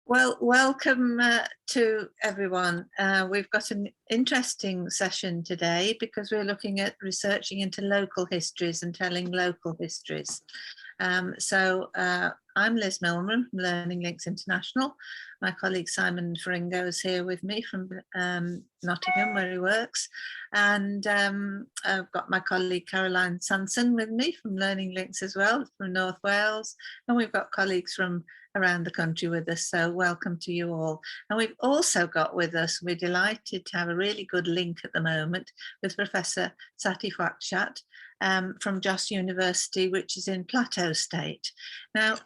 Well, welcome to everyone. We've got an interesting session today because we're looking at researching into local histories and telling local histories. I'm Liz Millman from Learning Links International. My colleague Simon Faringo is here with me from Nottingham, where he works. And I've got my colleague Caroline Sanson with me from Learning Links as well, from North Wales. And we've got colleagues from around the country with us, so welcome to you all. And we've also got with us, we're delighted to have a really good link at the moment with Professor Sati Fakshat from Jos University, which is in Plateau State. Now,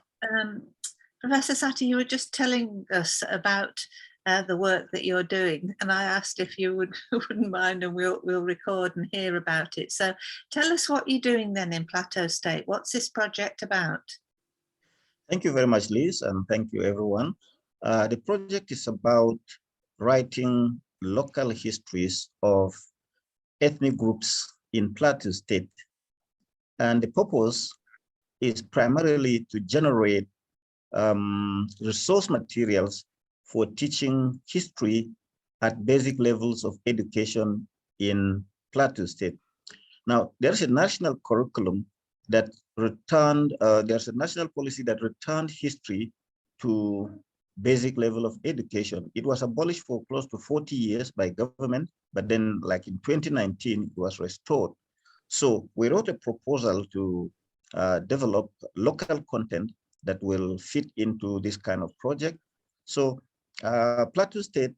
Professor Sati, you were just telling us about the work that you're doing, and I asked if you wouldn't mind, and we'll record and hear about it. So tell us what you're doing then in Plateau State. What's this project about? Thank you very much, Liz, and thank you, everyone. The project is about writing local histories of ethnic groups in Plateau State. And the purpose is primarily to generate resource materials for teaching history at basic levels of education in Plateau State. Now, there's a national curriculum that returned, there's a national policy that returned history to basic level of education. It was abolished for close to 40 years by government, but then like in 2019, it was restored. So we wrote a proposal to develop local content that will fit into this kind of project. So Plateau State,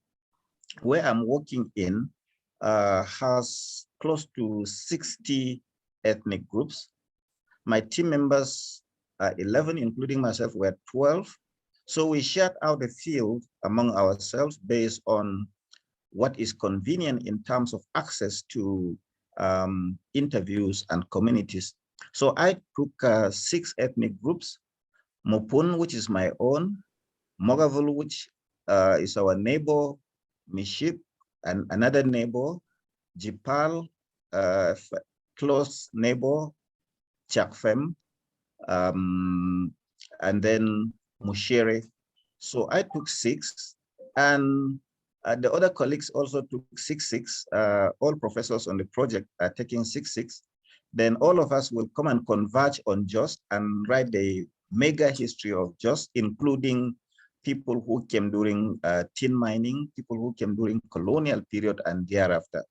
where I'm working in, has close to 60 ethnic groups. My team members are 11, including myself, we're 12. So we shared out the field among ourselves based on what is convenient in terms of access to interviews and communities. So I took 6 ethnic groups: Mopun, which is my own; Mogavul, which is our neighbor; Miship, and another neighbor; Jipal, close neighbor; Chakfem, and then Mushere. So I took 6, and the other colleagues also took 6. All professors on the project are taking 6. Then all of us will come and converge on Jos and write the mega history of Jos, including people who came during tin mining, people who came during colonial period and thereafter.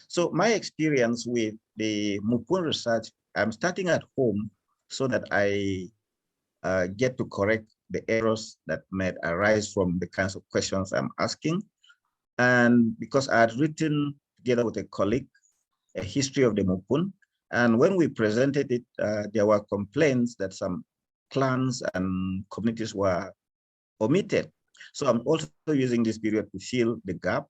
So my experience with the Mupun research, I'm starting at home so that I get to correct the errors that might arise from the kinds of questions I'm asking. And because I had written together with a colleague a history of the Mupun, and when we presented it, there were complaints that some clans and communities were omitted. So I'm also using this period to fill the gap.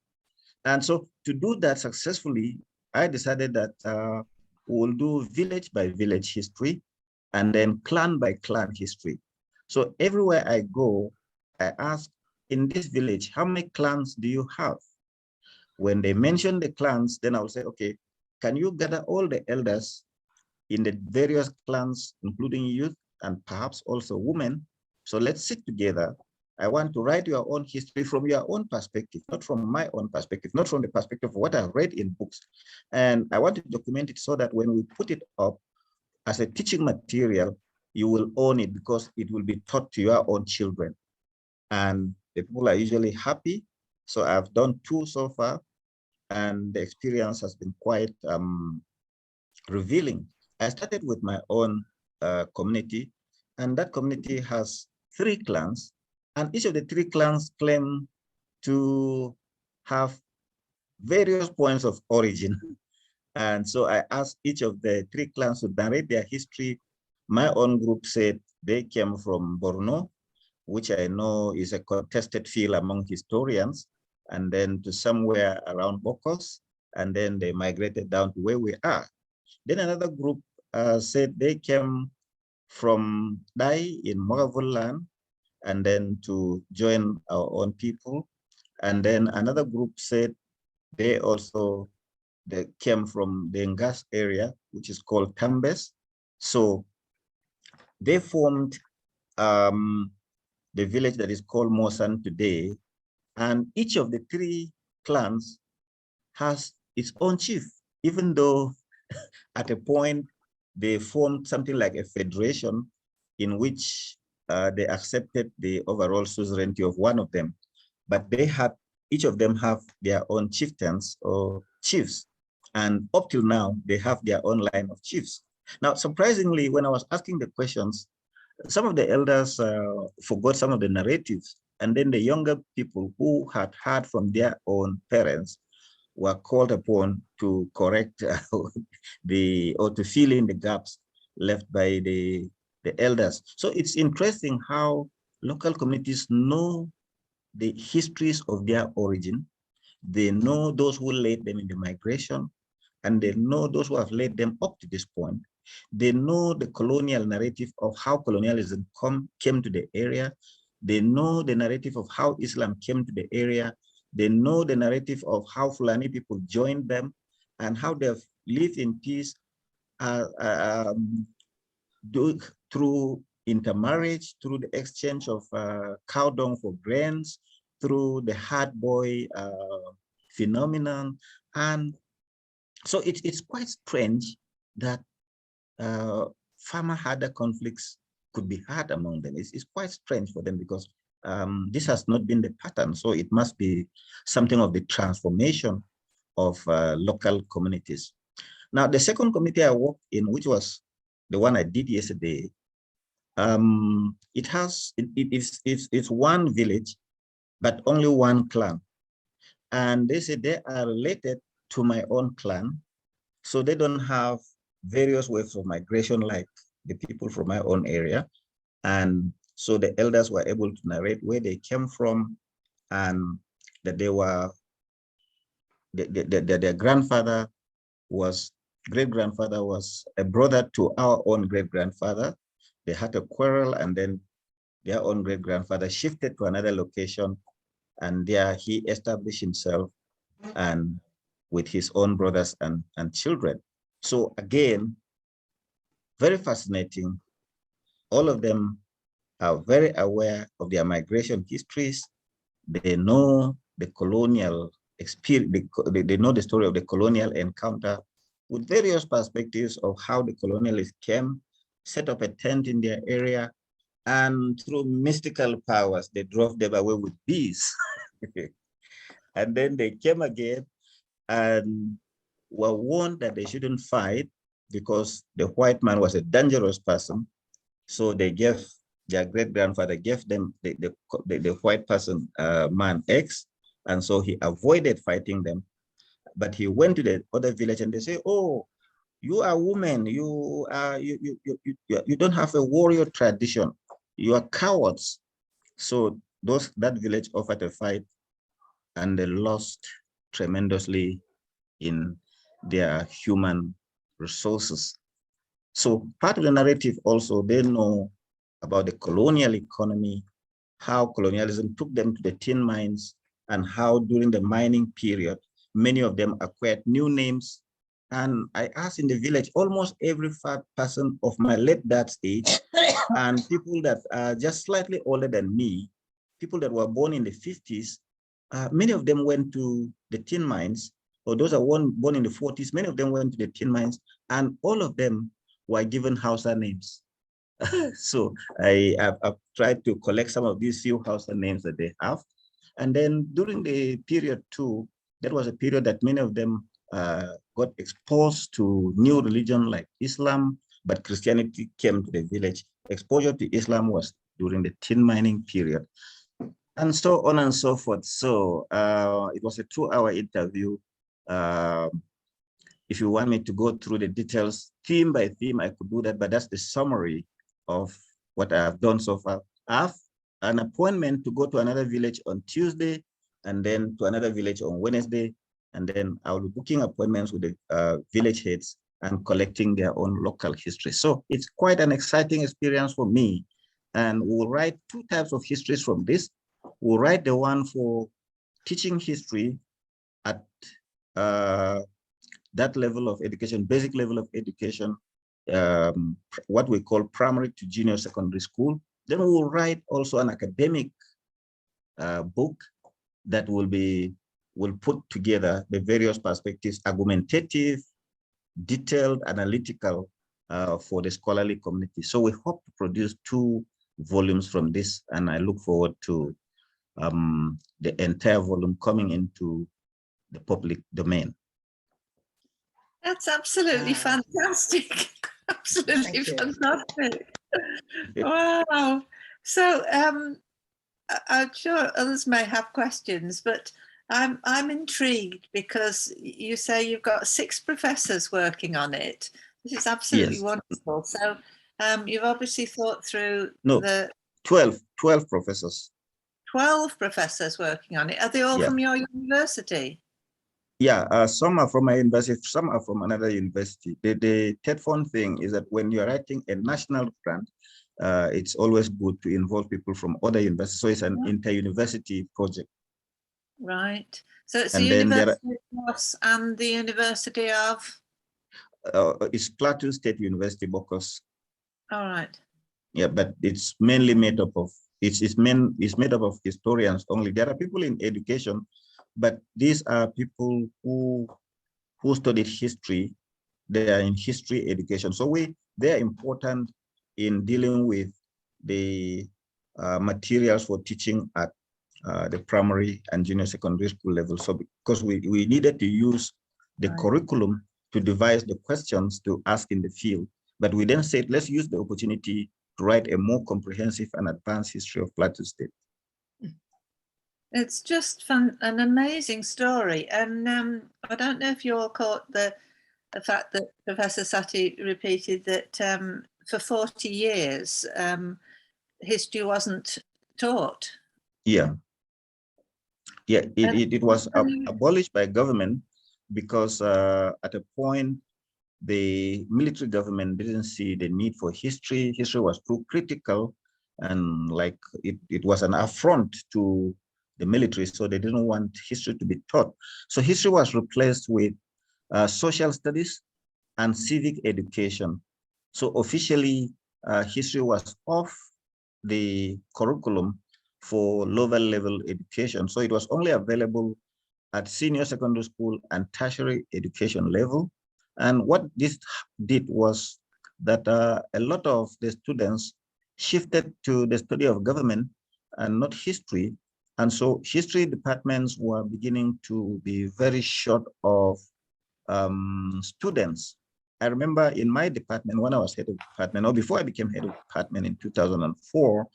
And so to do that successfully, I decided that we'll do village by village history and then clan by clan history. So everywhere I go, I ask, in this village, how many clans do you have? When they mention the clans, then I'll say, okay, can you gather all the elders in the various clans, including youth and perhaps also women? So let's sit together. I want to write your own history from your own perspective, not from my own perspective, not from the perspective of what I've read in books. And I want to document it so that when we put it up as a teaching material, you will own it because it will be taught to your own children. And the people are usually happy. So I've done 2 so far, and the experience has been quite revealing. I started with my own community, and that community has 3 clans, and each of the 3 clans claim to have various points of origin. And so I asked each of the 3 clans to narrate their history. My own group said they came from Borno, which I know is a contested field among historians, and then to somewhere around Bokos, and then they migrated down to where we are. Then another group said they came from Dai in Mogavul land, and then to join our own people. And then another group said they came from the Ngas area, which is called Tambes. So they formed the village that is called Mosan today. And each of the three clans has its own chief, even though at a point they formed something like a federation in which they accepted the overall suzerainty of one of them. But they had, each of them have their own chieftains or chiefs. And up till now, they have their own line of chiefs. Now, surprisingly, when I was asking the questions, some of the elders forgot some of the narratives. And then the younger people who had heard from their own parents were called upon to correct or to fill in the gaps left by the elders. So it's interesting how local communities know the histories of their origin. They know those who led them in the migration, and they know those who have led them up to this point. They know the colonial narrative of how colonialism came to the area. They know the narrative of how Islam came to the area. They know the narrative of how Fulani people joined them and how they've lived in peace through intermarriage, through the exchange of cow dung for grains, through the hard boy phenomenon. And so it's quite strange that farmer-herder conflicts could be had among them. It's quite strange for them because this has not been the pattern. So it must be something of the transformation of local communities. Now, the second committee I worked in, which was the one I did yesterday, it's one village, but only one clan. And they said they are related to my own clan. So they don't have various waves of migration like the people from my own area. And so the elders were able to narrate where they came from and that they were, their grandfather was, great-grandfather was a brother to our own great-grandfather. They had a quarrel and then their own great-grandfather shifted to another location and there he established himself and with his own brothers and children. So again, very fascinating. All of them are very aware of their migration histories. They know the colonial experience, they know the story of the colonial encounter with various perspectives of how the colonialists came, set up a tent in their area, and through mystical powers, they drove them away with bees. And then they came again and were warned that they shouldn't fight because the white man was a dangerous person. So they gave, their great-grandfather gave them the white person, man X, and so he avoided fighting them. But he went to the other village and they say, oh, you are women, you don't have a warrior tradition, you are cowards. So that village offered a fight and they lost tremendously in their human resources. So part of the narrative also, they know about the colonial economy, how colonialism took them to the tin mines, and how during the mining period, many of them acquired new names. And I asked in the village, almost every fat person of my late dad's age, and people that are just slightly older than me, people that were born in the 50s, many of them went to the tin mines, or those that were born in the 40s, many of them went to the tin mines, and all of them were given Hausa names. So I've tried to collect some of these few Hausa names that they have. And then during the period too, that was a period that many of them got exposed to new religion like Islam, but Christianity came to the village. Exposure to Islam was during the tin mining period, and so on and so forth. So it was a 2-hour interview. If you want me to go through the details, theme by theme, I could do that, but that's the summary of what I have done so far. I have an appointment to go to another village on Tuesday, and then to another village on Wednesday, and then I'll be booking appointments with the village heads and collecting their own local history. So it's quite an exciting experience for me. And we'll write 2 types of histories from this. We'll write the one for teaching history at that level of education, basic level of education, what we call primary to junior secondary school. Then we will write also an academic book that will put together the various perspectives, argumentative, detailed, analytical, for the scholarly community. So we hope to produce 2 volumes from this, and I look forward to the entire volume coming into the public domain. That's absolutely fantastic. Absolutely fantastic. Wow. So I'm sure others may have questions, but I'm intrigued because you say you've got 6 professors working on it. This is absolutely wonderful. So you've obviously thought through the 12 professors. 12 professors working on it. Are they all from your university? Yeah, some are from my university, some are from another university. The third fun thing is that when you're writing a national grant, it's always good to involve people from other universities. So it's an inter-university project. Right. So it's the University of Jos and the University of? It's Plateau State University, Bokos. All right. Yeah, but it's mainly made up of, it's made up of historians only. There are people in education, but these are people who studied history. They are in history education. So they're important in dealing with the materials for teaching at the primary and junior secondary school level. So because we needed to use the curriculum to devise the questions to ask in the field, but we then said, let's use the opportunity to write a more comprehensive and advanced history of Plateau State. It's just an amazing story. And I don't know if you all caught the fact that Professor Sati repeated that for 40 years, history wasn't taught. Yeah. Yeah, it was abolished by government because at a point, the military government didn't see the need for history. History was too critical, and like it was an affront to the military, so they didn't want history to be taught. So history was replaced with social studies and civic education. So officially, history was off the curriculum for lower level education. So it was only available at senior secondary school and tertiary education level. And what this did was that a lot of the students shifted to the study of government and not history. And so history departments were beginning to be very short of students. I remember in my department, when I was head of department, or before I became head of department in 2004,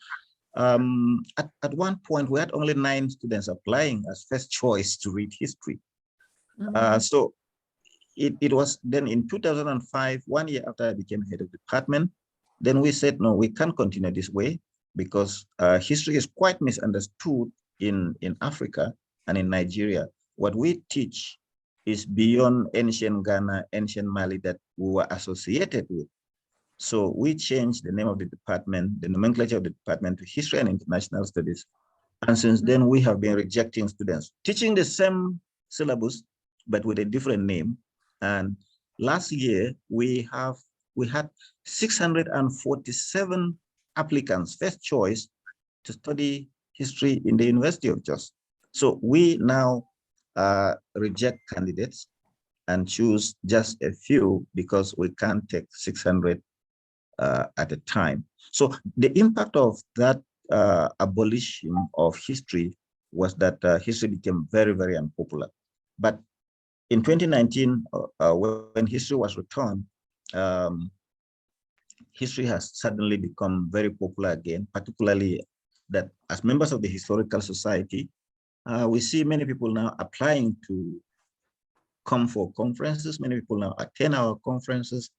at one point, we had only 9 students applying as first choice to read history. So it was then in 2005, 1 year after I became head of department, then we said, no, we can't continue this way because history is quite misunderstood in Africa and in Nigeria. What we teach is beyond ancient Ghana, ancient Mali that we were associated with. So we changed the name of the department, the nomenclature of the department, to History and International Studies. And since then, we have been rejecting students, teaching the same syllabus, but with a different name. And last year, we had 647 applicants, first choice, to study history in the University of Jos. So we now reject candidates and choose just a few because we can't take 600 at a time. So the impact of that abolition of history was that history became very, very unpopular. But in 2019, when history was returned, history has suddenly become very popular again, particularly that as members of the Historical Society, we see many people now applying to come for conferences. Many people now attend our conferences.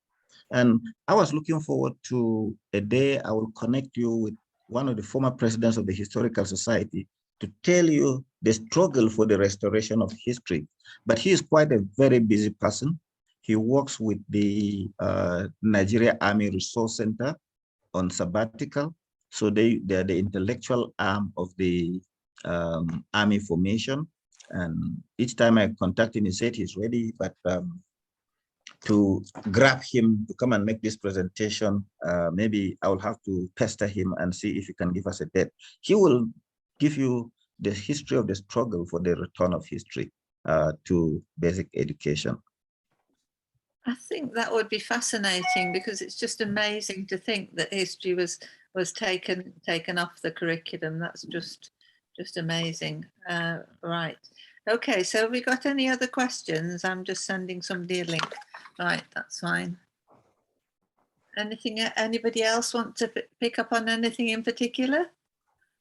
And I was looking forward to a day I will connect you with one of the former presidents of the Historical Society to tell you the struggle for the restoration of history. But he is quite a very busy person. He works with the Nigeria Army Resource Center on sabbatical. So they're the intellectual arm of the Army formation. And each time I contact him, he said he's ready, but to grab him to come and make this presentation. Maybe I will have to pester him and see if he can give us a date. He will give you the history of the struggle for the return of history to basic education. I think that would be fascinating, because it's just amazing to think that history was taken off the curriculum. That's just amazing. Right. Okay, so have we got any other questions? I'm just sending somebody a link. Right, that's fine. Anybody else want to pick up on anything in particular?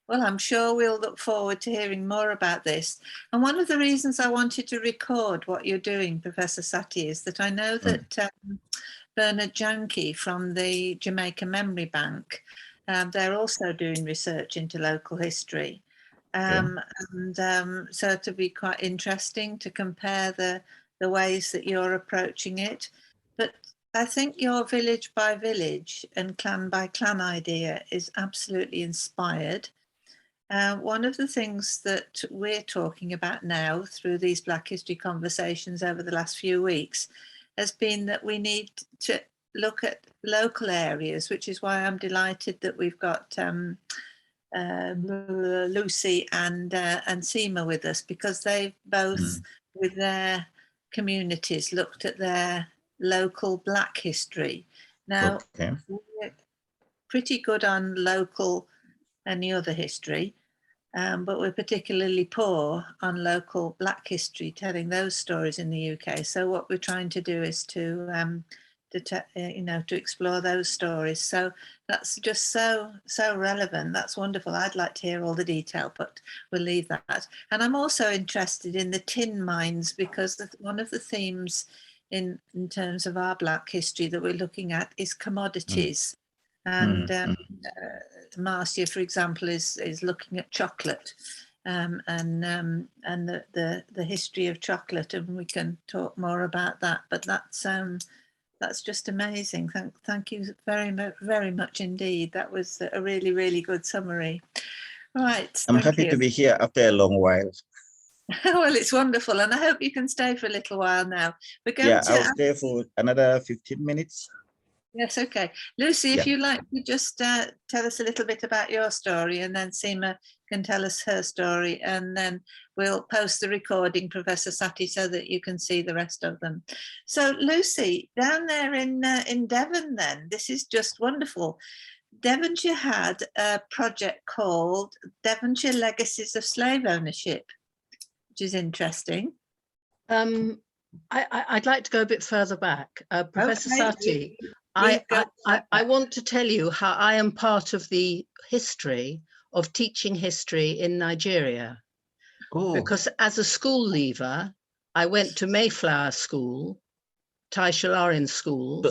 Well, I'm sure we'll look forward to hearing more about this. And one of the reasons I wanted to record what you're doing, Professor Sati, is that I know that Bernard Janke from the Jamaica Memory Bank, they're also doing research into local history. So it'll be quite interesting to compare the ways that you're approaching it. But I think your village by village and clan by clan idea is absolutely inspired. One of the things that we're talking about now through these Black History conversations over the last few weeks has been that we need to look at local areas, which is why I'm delighted that we've got Lucy and Sima with us, because they've both, with their communities, looked at their local Black history. Now, we're pretty good on local any other history, but we're particularly poor on local Black history, telling those stories in the UK. So what we're trying to do is to explore those stories. So that's just so relevant. That's wonderful. I'd like to hear all the detail, but we'll leave that. And I'm also interested in the tin mines, because one of the themes in terms of our Black history that we're looking at is commodities. And Marcia, for example, is looking at chocolate and the history of chocolate, and we can talk more about that. But that's just amazing. Thank you very much indeed. That was a really, really good summary. Right. I'm happy to be here after a long while. Well, it's wonderful, and I hope you can stay for a little while now. We're going I'll stay for another 15 minutes. Yes, okay. Lucy, if you'd like to just tell us a little bit about your story, and then Sima can tell us her story, and then we'll post the recording, Professor Sati, so that you can see the rest of them. So Lucy, down there in Devon then, this is just wonderful. Devonshire had a project called Devonshire Legacies of Slave Ownership, which is interesting. I'd like to go a bit further back. Professor Sati, I want to tell you how I am part of the history of teaching history in Nigeria. Because as a school leaver, I went to Mayflower School, Taishalarin School.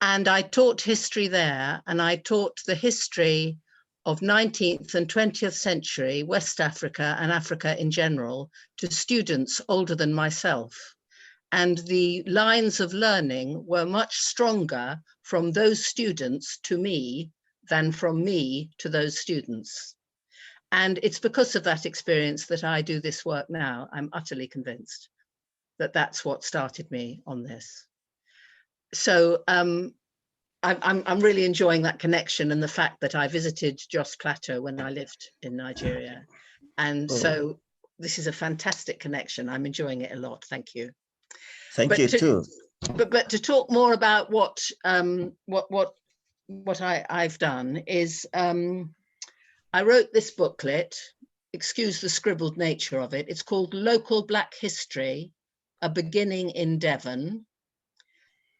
And I taught history there, and I taught the history of 19th and 20th century West Africa and Africa in general to students older than myself. And the lines of learning were much stronger from those students to me than from me to those students. And it's because of that experience that I do this work now. I'm utterly convinced that that's what started me on this. So I'm really enjoying that connection, and the fact that I visited Jos Plateau when I lived in Nigeria. And so this is a fantastic connection. I'm enjoying it a lot. Thank you. Thank you too. But to talk more about what I've done is I wrote this booklet. Excuse the scribbled nature of it. It's called Local Black History: A Beginning in Devon.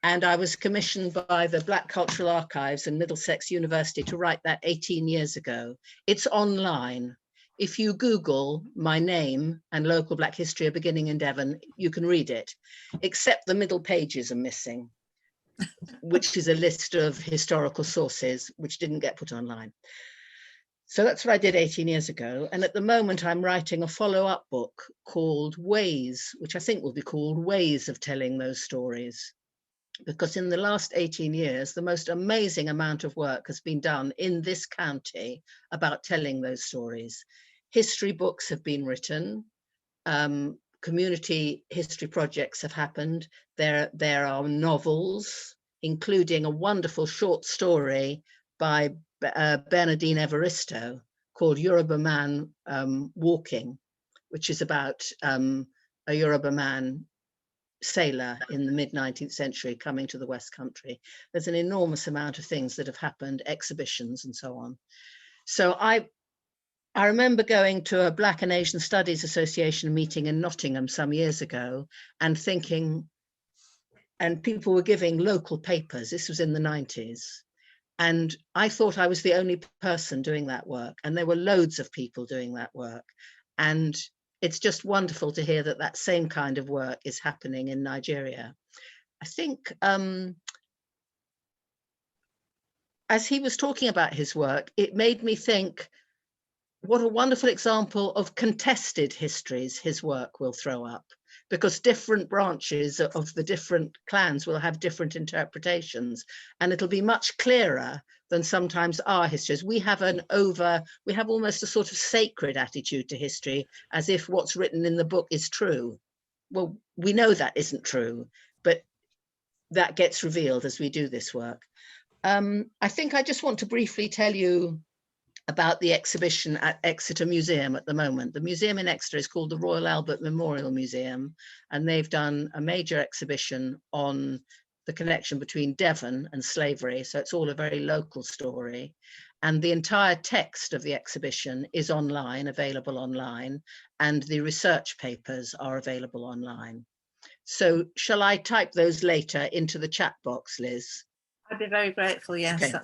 And I was commissioned by the Black Cultural Archives and Middlesex University to write that 18 years ago. It's online. If you Google my name and Local Black History: A Beginning in Devon, you can read it, except the middle pages are missing, which is a list of historical sources which didn't get put online. So that's what I did 18 years ago. And at the moment, I'm writing a follow-up book called Ways, which I think will be called Ways of Telling Those Stories. Because in the last 18 years, the most amazing amount of work has been done in this county about telling those stories. History books have been written, community history projects have happened. There are novels, including a wonderful short story by Bernardine Evaristo called Yoruba Man Walking, which is about a Yoruba man sailor in the mid-19th century coming to the West Country. There's an enormous amount of things that have happened, exhibitions and so on. So I remember going to a Black and Asian Studies Association meeting in Nottingham some years ago and thinking, and people were giving local papers, this was in the 90s, and I thought I was the only person doing that work, and there were loads of people doing that work. And it's just wonderful to hear that that same kind of work is happening in Nigeria. I think as he was talking about his work, it made me think, what a wonderful example of contested histories his work will throw up, because different branches of the different clans will have different interpretations, and it'll be much clearer than sometimes our histories. We have almost a sort of sacred attitude to history, as if what's written in the book is true. Well, we know that isn't true, but that gets revealed as we do this work. I think I just want to briefly tell you about the exhibition at Exeter Museum at the moment. The museum in Exeter is called the Royal Albert Memorial Museum, and they've done a major exhibition on the connection between Devon and slavery. So it's all a very local story. And the entire text of the exhibition is online, available online, and the research papers are available online. So shall I type those later into the chat box, Liz? I'd be very grateful, yes. Okay,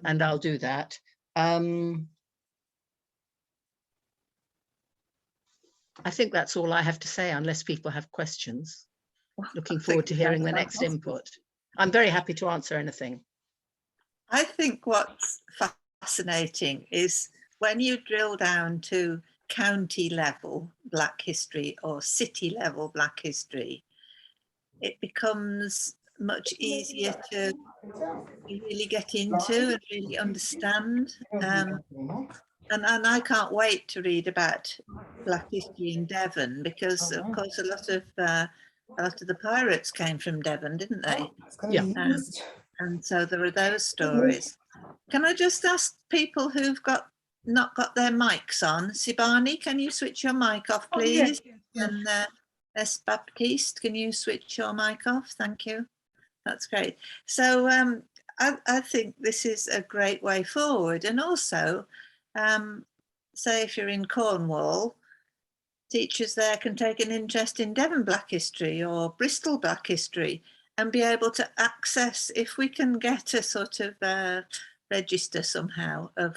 and I'll do that. I think that's all I have to say, unless people have questions. Looking forward to hearing the next input. I'm very happy to answer anything. I think what's fascinating is when you drill down to county level Black history or city level Black history, it becomes much easier to really get into and really understand. And I can't wait to read about Black history in Devon, because of course a lot of the pirates came from Devon, didn't they? Yeah. And so there are those stories. Can I just ask people who've not got their mics on? Sibani, can you switch your mic off, please? Oh, yes. And S. Baptiste, can you switch your mic off? Thank you. That's great. So I think this is a great way forward. And also, say if you're in Cornwall, teachers there can take an interest in Devon Black history or Bristol Black history and be able to access, if we can get a sort of register somehow of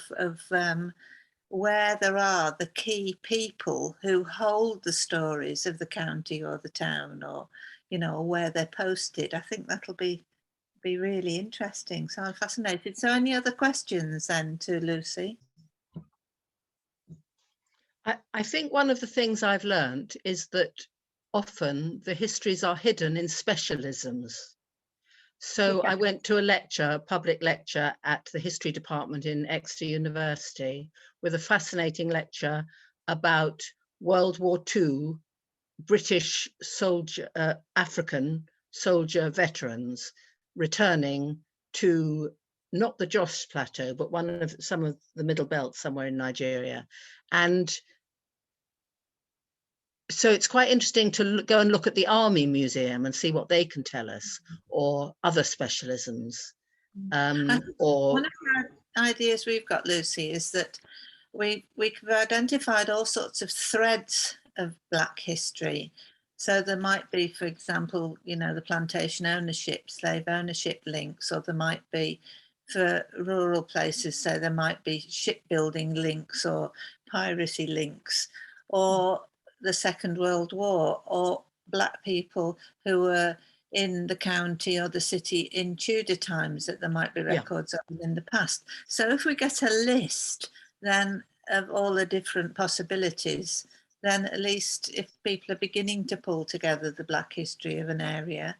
where there are the key people who hold the stories of the county or the town, or, you know, where they're posted. I think that'll be really interesting. So I'm fascinated. So any other questions then to Lucy? I think one of the things I've learned is that often the histories are hidden in specialisms. So I went to a public lecture at the history department in Exeter University with a fascinating lecture about World War II British soldier, African soldier veterans returning to not the Jos Plateau, but some of the Middle Belt somewhere in Nigeria. And so it's quite interesting to go and look at the Army Museum and see what they can tell us, or other specialisms. One of the ideas we've got, Lucy, is that we've identified all sorts of threads of Black history. So there might be, for example, you know, the plantation ownership, slave ownership links, or there might be, for rural places, so there might be shipbuilding links or piracy links, or the Second World War, or Black people who were in the county or the city in Tudor times that there might be records of in the past. So if we get a list then of all the different possibilities, then at least if people are beginning to pull together the Black history of an area,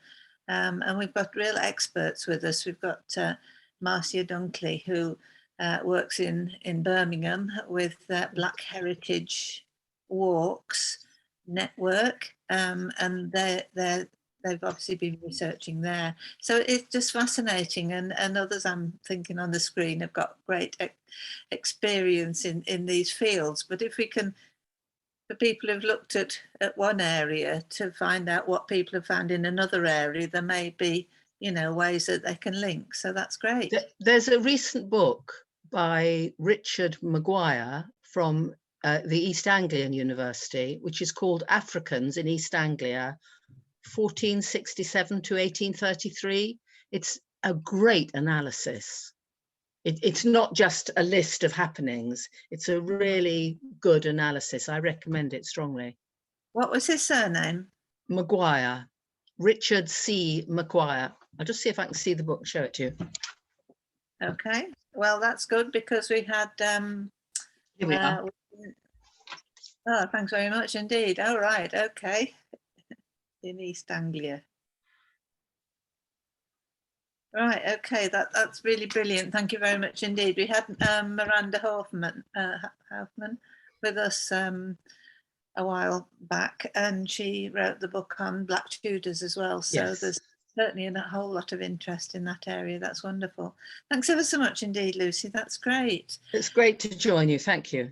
and we've got real experts with us. We've got Marcia Dunkley, who works in Birmingham with Black Heritage Walks Network, and they've obviously been researching there. So it's just fascinating, and others I'm thinking on the screen have got great experience in these fields. But if we can, for people who've looked at one area to find out what people have found in another area, there may be, ways that they can link. So that's great. There's a recent book by Richard Maguire from the East Anglian University, which is called Africans in East Anglia, 1467 to 1833. It's a great analysis. It's not just a list of happenings. It's a really good analysis. I recommend it strongly. What was his surname? Maguire, Richard C. Maguire. I'll just see if I can see the book, show it to you. Okay, well, that's good, because we had Here we are. Oh, thanks very much indeed. All right, okay. In East Anglia. Right, okay, that's really brilliant. Thank you very much indeed. We had Miranda Hoffman with us a while back, and she wrote the book on Black Tudors as well. So Yes. There's certainly a whole lot of interest in that area. That's wonderful. Thanks ever so much indeed, Lucy. That's great. It's great to join you. Thank you.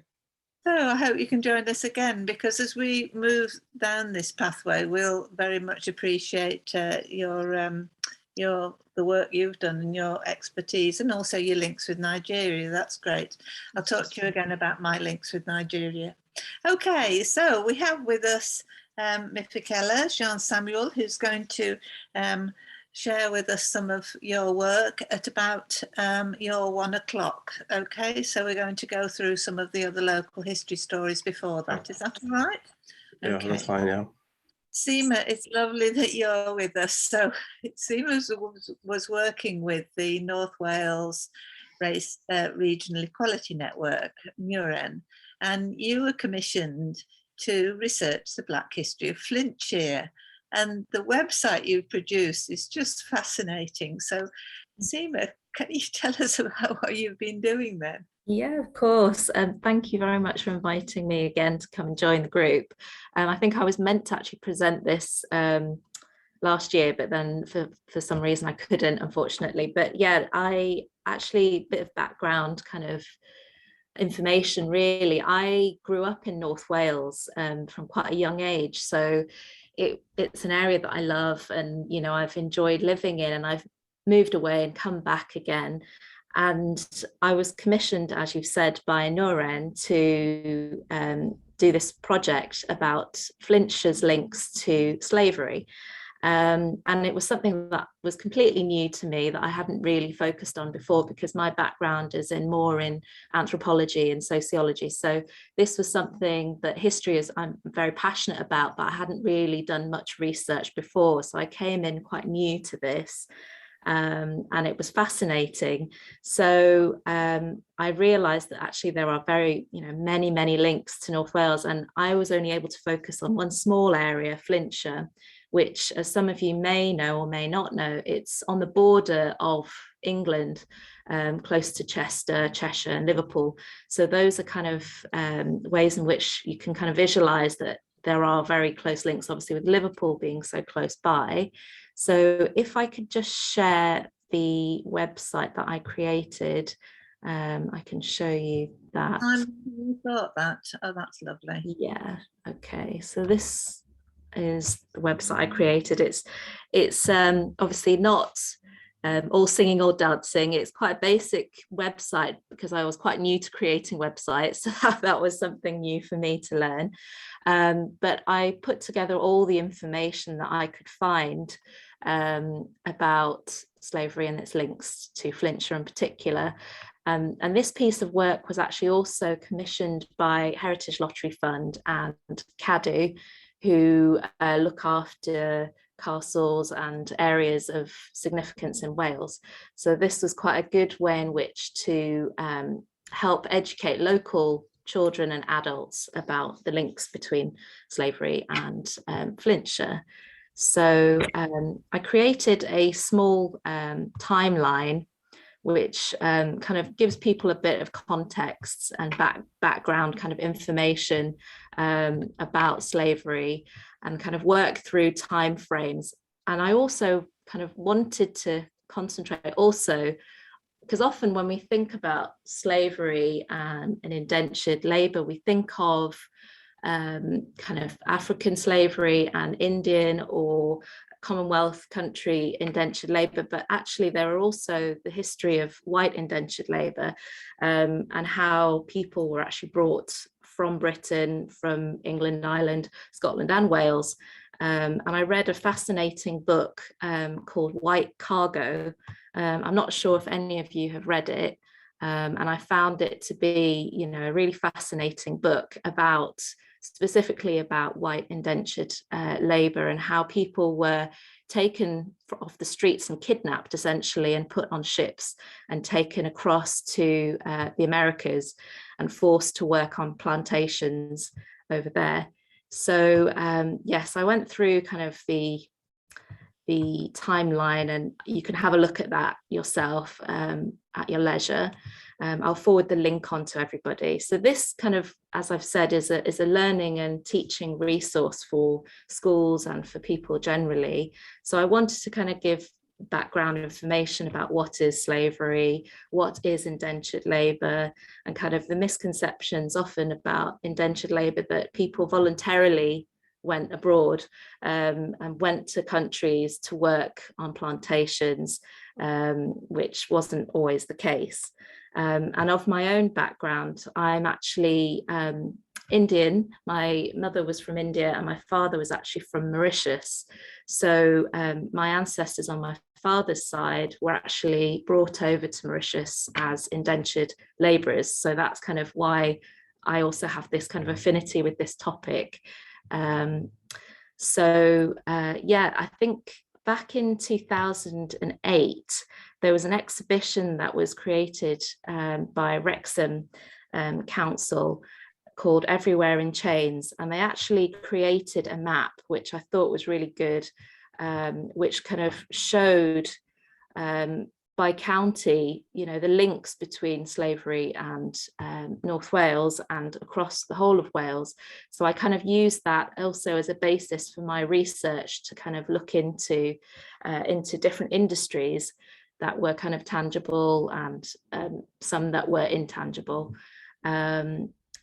So I hope you can join us again, because as we move down this pathway, we'll very much appreciate the work you've done and your expertise, and also your links with Nigeria. That's great. I'll talk to you again about my links with Nigeria. Okay, so we have with us Mifikela Jean Samuel, who's going to share with us some of your work at about your 1 o'clock. Okay, so we're going to go through some of the other local history stories before that. Is that all right? Yeah, Okay. that's fine, yeah. Sima, it's lovely that you're with us. So Sima was working with the North Wales Race Regional Equality Network, MUREN, and you were commissioned to research the Black history of Flintshire. And the website you produced is just fascinating. So Sima, can you tell us about what you've been doing then? Yeah, of course. Thank you very much for inviting me again to come and join the group. I think I was meant to actually present this last year, but then for some reason I couldn't, unfortunately. But yeah, I actually, bit of background kind of information really. I grew up in North Wales from quite a young age. So it's an area that I love, and I've enjoyed living in, and I've moved away and come back again. And I was commissioned, as you said, by Nuren to do this project about Flintshire's links to slavery. And it was something that was completely new to me, that I hadn't really focused on before, because my background is more in anthropology and sociology. So this was something that I'm very passionate about, but I hadn't really done much research before. So I came in quite new to this. And it was fascinating. So I realized that actually there are many links to North Wales, and I was only able to focus on one small area, Flintshire, which, as some of you may know or may not know, it's on the border of England, close to Chester, Cheshire and Liverpool. So those are kind of ways in which you can kind of visualize that there are very close links, obviously with Liverpool being so close by. So if I could just share the website that I created, I can show you that. You thought that. Oh, that's lovely. Yeah. Okay. So this is the website I created. It's obviously not all singing or dancing. It's quite a basic website, because I was quite new to creating websites. So that was something new for me to learn. But I put together all the information that I could find about slavery and its links to Flintshire in particular. And this piece of work was actually also commissioned by Heritage Lottery Fund and CADU, who look after castles and areas of significance in Wales. So this was quite a good way in which to help educate local children and adults about the links between slavery and Flintshire. So I created a small timeline which kind of gives people a bit of context and background kind of information about slavery. and kind of work through time frames. And I also kind of wanted to concentrate also, because often when we think about slavery and indentured labor, we think of kind of African slavery and Indian or Commonwealth country indentured labor, but actually there are also the history of white indentured labor, and how people were actually brought from Britain, from England, Ireland, Scotland and Wales. And I read a fascinating book called White Cargo. I'm not sure if any of you have read it, and I found it to be, you know, a really fascinating book about specifically about white indentured labor and how people were taken off the streets and kidnapped essentially and put on ships and taken across to the Americas and forced to work on plantations over there. So yes, I went through kind of the timeline, and you can have a look at that yourself at your leisure. I'll forward the link on to everybody. So this kind of, as I've said, is a learning and teaching resource for schools and for people generally. So I wanted to kind of give background information about what is slavery, what is indentured labor, and kind of the misconceptions often about indentured labor, that people voluntarily went abroad and went to countries to work on plantations, which wasn't always the case. And of my own background, I'm actually Indian. My mother was from India and my father was actually from Mauritius. So my ancestors on my father's side were actually brought over to Mauritius as indentured labourers. So that's kind of why I also have this kind of affinity with this topic. Yeah, I think back in 2008, there was an exhibition that was created by Wrexham Council called Everywhere in Chains, and they actually created a map which I thought was really good, which kind of showed by county, you know, the links between slavery and North Wales and across the whole of Wales. So I kind of used that also as a basis for my research to kind of look into different industries that were kind of tangible and some that were intangible.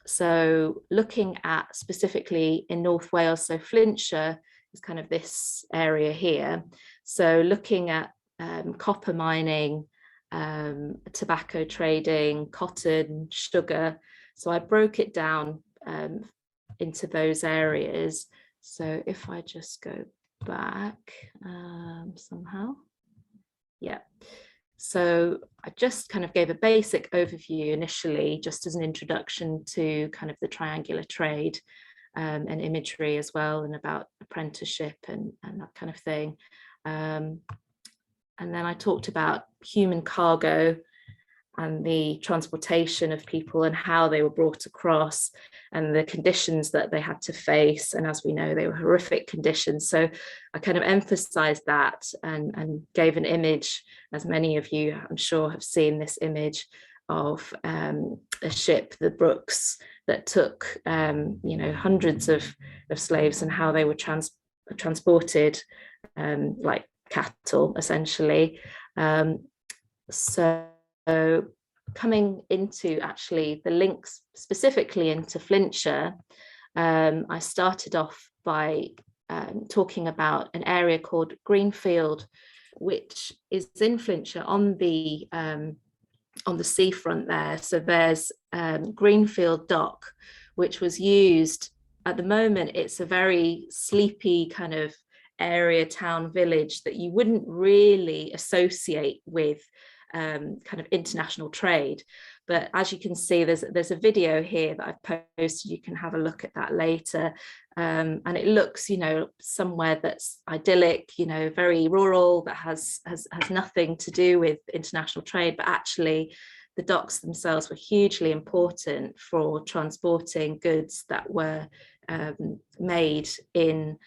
So looking at specifically in North Wales, so Flintshire is kind of this area here. So looking at copper mining, tobacco trading, cotton, sugar. So I broke it down into those areas. So if I just go back somehow. Yeah. So I just kind of gave a basic overview initially, just as an introduction to kind of the triangular trade and imagery as well, and about apprenticeship and that kind of thing. And then I talked about human cargo and the transportation of people and how they were brought across and the conditions that they had to face. And as we know, they were horrific conditions. So I kind of emphasized that and gave an image, as many of you I'm sure have seen this image of a ship, the Brooks, that took hundreds of slaves, and how they were transported like cattle essentially. So coming into actually the links specifically into Flintshire, I started off by talking about an area called Greenfield, which is in Flintshire on the seafront there. So there's Greenfield Dock, which was used at the moment. It's a very sleepy kind of area, town, village that you wouldn't really associate with kind of international trade. But as you can see, there's a video here that I've posted. You can have a look at that later. And it looks, you know, somewhere that's idyllic, you know, very rural, that has nothing to do with international trade. But actually, the docks themselves were hugely important for transporting goods that were made in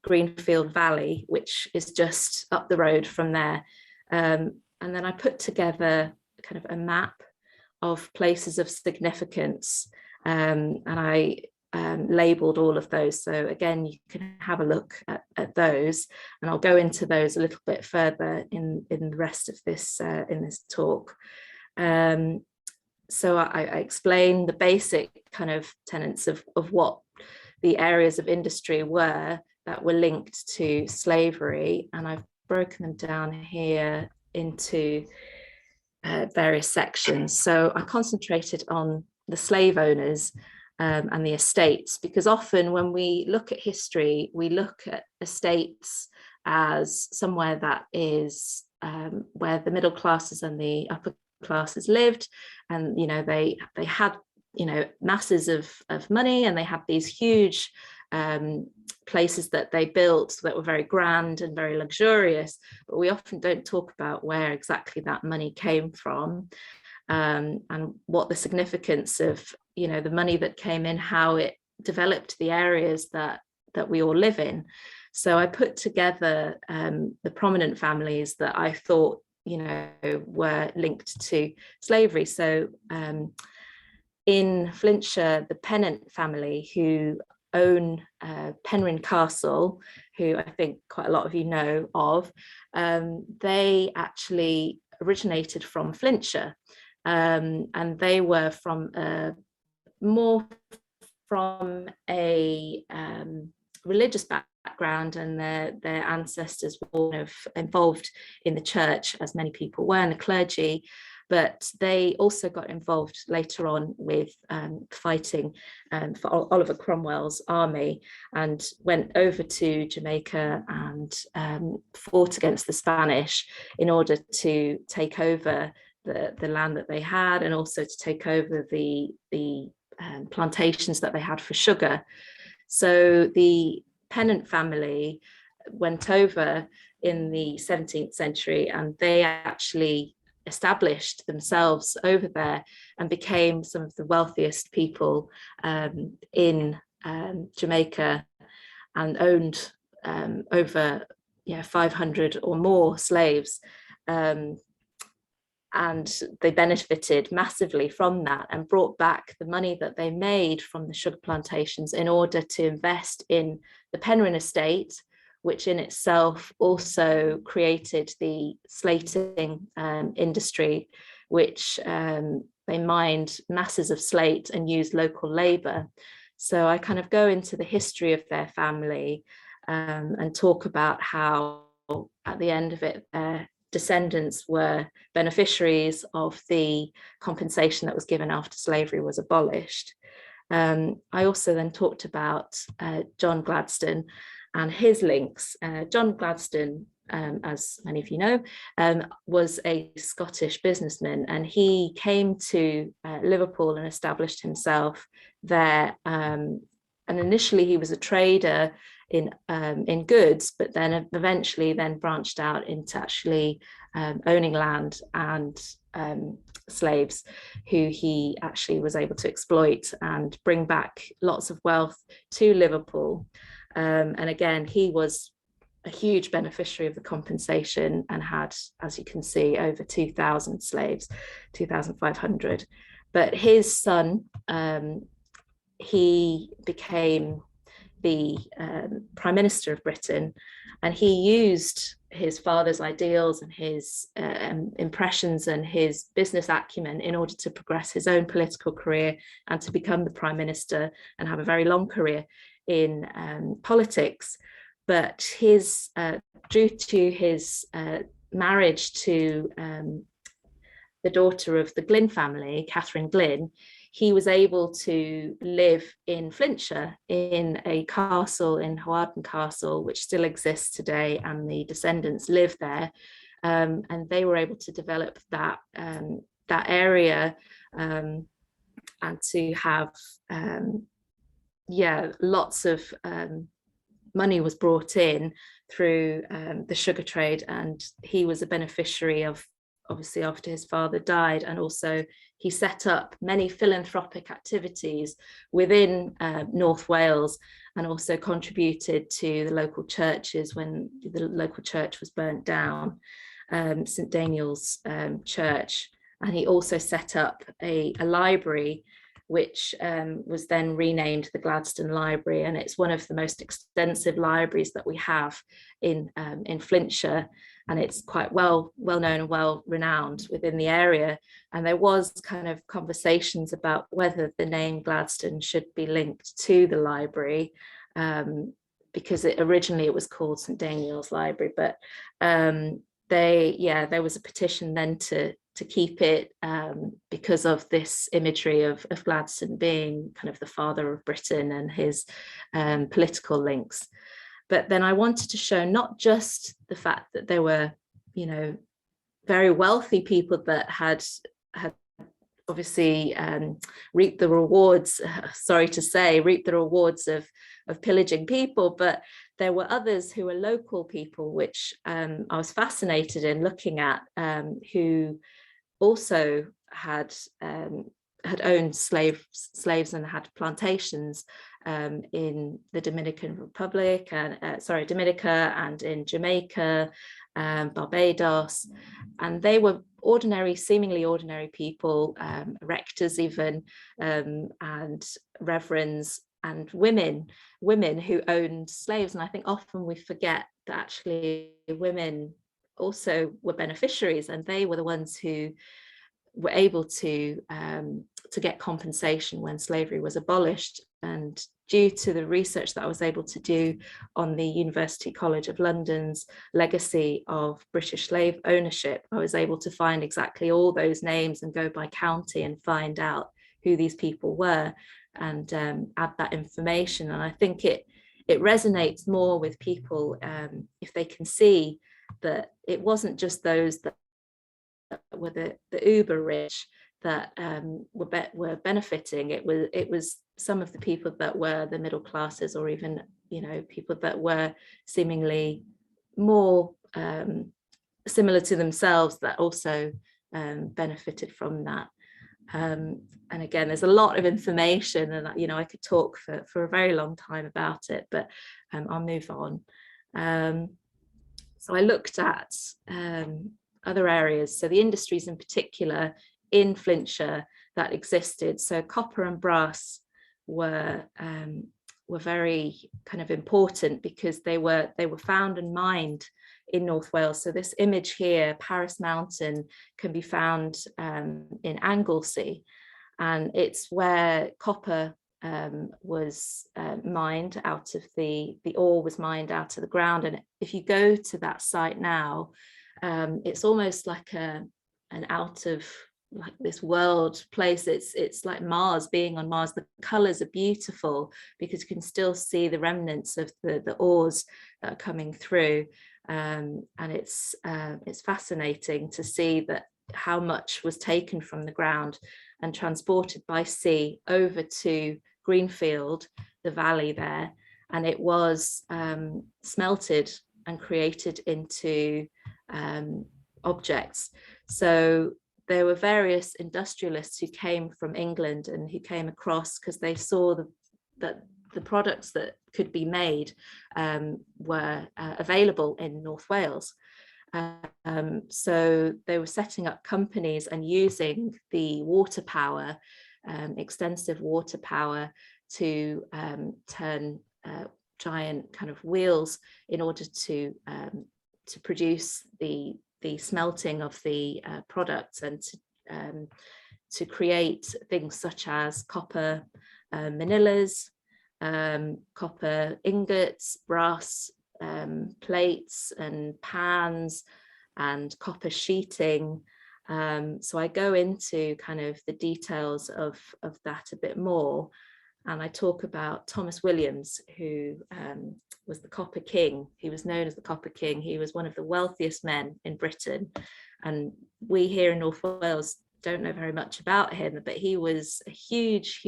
Greenfield Valley, which is just up the road from there. And then I put together kind of a map of places of significance, and I labeled all of those. So again, you can have a look at those, and I'll go into those a little bit further in the rest of this in this talk. So I explain the basic kind of tenets of what the areas of industry were that were linked to slavery, and I've broken them down here into various sections. So I concentrated on the slave owners and the estates, because often when we look at history, we look at estates as somewhere that is where the middle classes and the upper classes lived, and they had masses of money, and they had these huge places that they built that were very grand and very luxurious, but we often don't talk about where exactly that money came from, and what the significance of the money that came in, how it developed the areas that we all live in. So I put together the prominent families that I thought were linked to slavery. So in Flintshire, the Pennant family, who own Penrhyn Castle, who I think quite a lot of you know of, they actually originated from Flintshire, and they were more from a religious background, and their ancestors were involved in the church, as many people were, in the clergy, but they also got involved later on with fighting for Oliver Cromwell's army, and went over to Jamaica and fought against the Spanish in order to take over the land that they had, and also to take over the plantations that they had for sugar. So the Pennant family went over in the 17th century, and they actually established themselves over there and became some of the wealthiest people in Jamaica, and owned over 500 or more slaves. And they benefited massively from that, and brought back the money that they made from the sugar plantations in order to invest in the Penrhyn estate, which in itself also created the slating industry, which they mined masses of slate and used local labour. So I kind of go into the history of their family and talk about how at the end of it, their descendants were beneficiaries of the compensation that was given after slavery was abolished. I also then talked about John Gladstone and his links. John Gladstone, as many of you know, was a Scottish businessman, and he came to Liverpool and established himself there. And initially he was a trader in goods, but then eventually branched out into actually owning land and slaves, who he actually was able to exploit and bring back lots of wealth to Liverpool. And again, he was a huge beneficiary of the compensation and had, as you can see, over 2,000 slaves, 2,500. But his son, he became the Prime Minister of Britain, and he used his father's ideals and his impressions and his business acumen in order to progress his own political career and to become the Prime Minister and have a very long career in politics. But his due to his marriage to the daughter of the Glyn family, Catherine Glyn, he was able to live in Flintshire in a castle in Hawarden Castle, which still exists today, and the descendants live there. And they were able to develop that area and to have lots of money was brought in through the sugar trade, and he was a beneficiary of, obviously, after his father died. And also he set up many philanthropic activities within North Wales, and also contributed to the local churches when the local church was burnt down, St Daniel's Church. And he also set up a library which was then renamed the Gladstone Library, and it's one of the most extensive libraries that we have in Flintshire, and it's quite well known and well renowned within the area. And there was kind of conversations about whether the name Gladstone should be linked to the library, because originally it was called St Daniel's Library, but there was a petition then to keep it, because of this imagery of Gladstone being kind of the father of Britain and his political links. But then I wanted to show not just the fact that there were, you know, very wealthy people that had obviously reaped the rewards, reaped the rewards of pillaging people, but there were others who were local people, which I was fascinated in looking at, who also had owned slaves and had plantations in the Dominican Republic, Dominica, and in Jamaica, Barbados, and they were seemingly ordinary people, rectors even, and reverends, and women who owned slaves. And I think often we forget that actually women also were beneficiaries, and they were the ones who were able to get compensation when slavery was abolished. And due to the research that I was able to do on the University College of London's legacy of British slave ownership, I was able to find exactly all those names and go by county and find out who these people were, and add that information. And I think it resonates more with people if they can see that it wasn't just those that were the uber rich that were benefiting. It was some of the people that were the middle classes, or even, you know, people that were seemingly more similar to themselves, that also benefited from that. And again, there's a lot of information, and you know, I could talk for a very long time about it, but I'll move on. So I looked at other areas, so the industries in particular in Flintshire that existed. So copper and brass were very kind of important because they were found and mined in North Wales. So this image here, Paris Mountain, can be found in Anglesey, and it's where copper was mined out of the ore was mined out of the ground. And if you go to that site now, it's almost like an out of like this world place. It's like Mars, being on Mars. The colors are beautiful because you can still see the remnants of the ores that are coming through, and it's fascinating to see that how much was taken from the ground and transported by sea over to Greenfield, the valley there, and it was smelted and created into objects. So there were various industrialists who came from England and who came across because they saw that the products that could be made were available in North Wales. So they were setting up companies and using the water power, extensive water power, to turn giant kind of wheels in order to produce the smelting of the products, and to create things such as copper manillas, copper ingots, brass plates and pans, and copper sheeting. So I go into kind of the details of that a bit more, and I talk about Thomas Williams, who was the Copper King. He was known as the Copper King. He was one of the wealthiest men in Britain, and we here in North Wales don't know very much about him, but he was a huge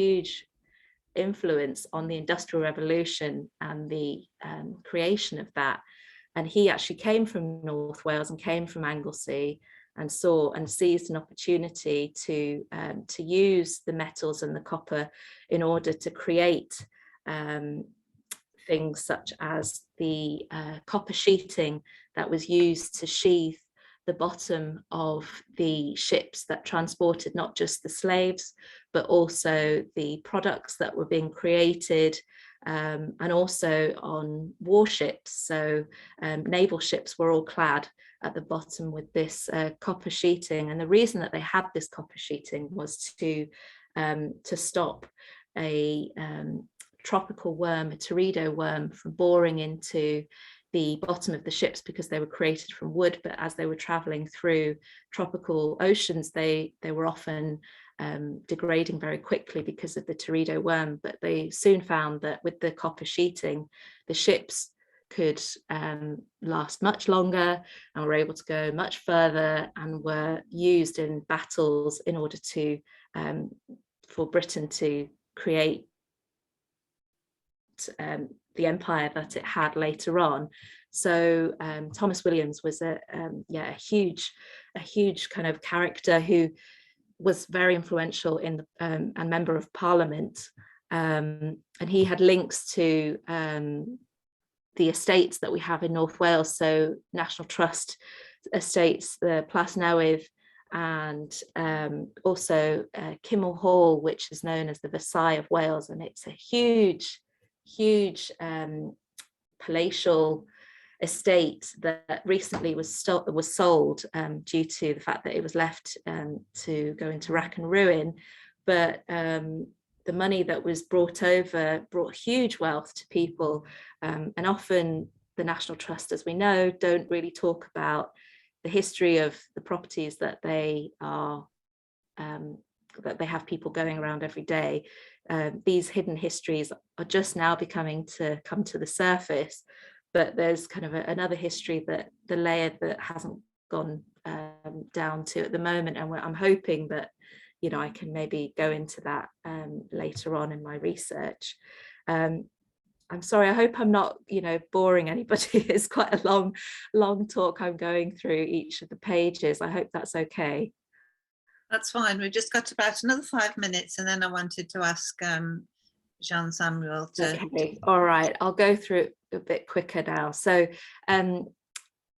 influence on the Industrial Revolution and the creation of that. And he actually came from North Wales and came from Anglesey, and saw and seized an opportunity to use the metals and the copper in order to create things such as the copper sheeting that was used to sheathe the bottom of the ships that transported not just the slaves, but also the products that were being created, and also on warships. So naval ships were all clad at the bottom with this copper sheeting. And the reason that they had this copper sheeting was to stop a tropical worm, a teredo worm, from boring into the bottom of the ships, because they were created from wood, but as they were traveling through tropical oceans, they were often degrading very quickly because of the teredo worm. But they soon found that with the copper sheeting, the ships could last much longer and were able to go much further, and were used in battles in order to for Britain to create the empire that it had later on. So Thomas Williams was a huge kind of character who was very influential in the and member of Parliament, and he had links to the estates that we have in North Wales, so National Trust estates, the Plas Newydd, and also Kimmel Hall, which is known as the Versailles of Wales, and it's a huge palatial estate that recently was sold due to the fact that it was left to go into rack and ruin. But the money that was brought over brought huge wealth to people, and often the National Trust, as we know, don't really talk about the history of the properties that they are that they have people going around every day. These hidden histories are just now beginning to come to the surface, but there's kind of another history, that the layer that hasn't gone down to at the moment, and I'm hoping that, you know, I can maybe go into that later on in my research. I'm sorry, I hope I'm not, you know, boring anybody. It's quite a long talk I'm going through each of the pages. I hope that's okay. That's fine. We've just got about another 5 minutes, and then I wanted to ask Jean Samuel to... Okay, all right, I'll go through it a bit quicker now. So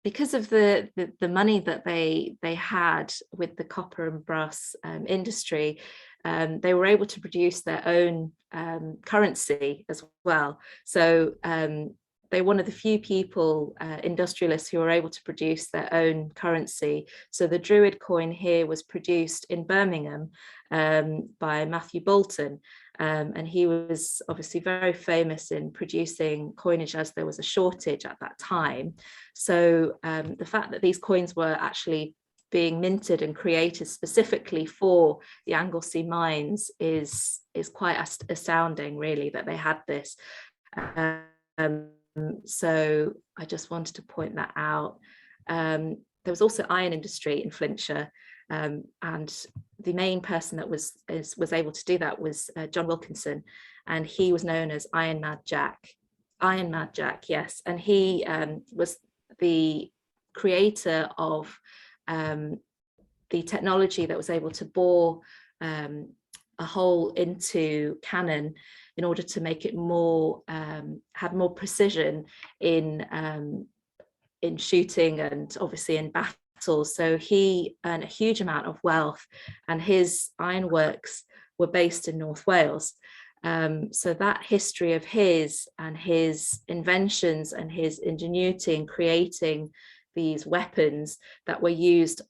because of the money that they had with the copper and brass industry, they were able to produce their own currency as well. So they're one of the few people, industrialists, who are able to produce their own currency. So the Druid coin here was produced in Birmingham by Matthew Bolton, and he was obviously very famous in producing coinage, as there was a shortage at that time. So the fact that these coins were actually being minted and created specifically for the Anglesey mines is quite astounding, really, that they had this. So I just wanted to point that out. There was also iron industry in Flintshire, and the main person that was able to do that was John Wilkinson, and he was known as Iron Mad Jack, yes, and he was the creator of the technology that was able to bore a hole into cannon in order to make it more have more precision in shooting and obviously in battles. So he earned a huge amount of wealth, and his ironworks were based in North Wales. So that history of his and his inventions and his ingenuity in creating these weapons that were used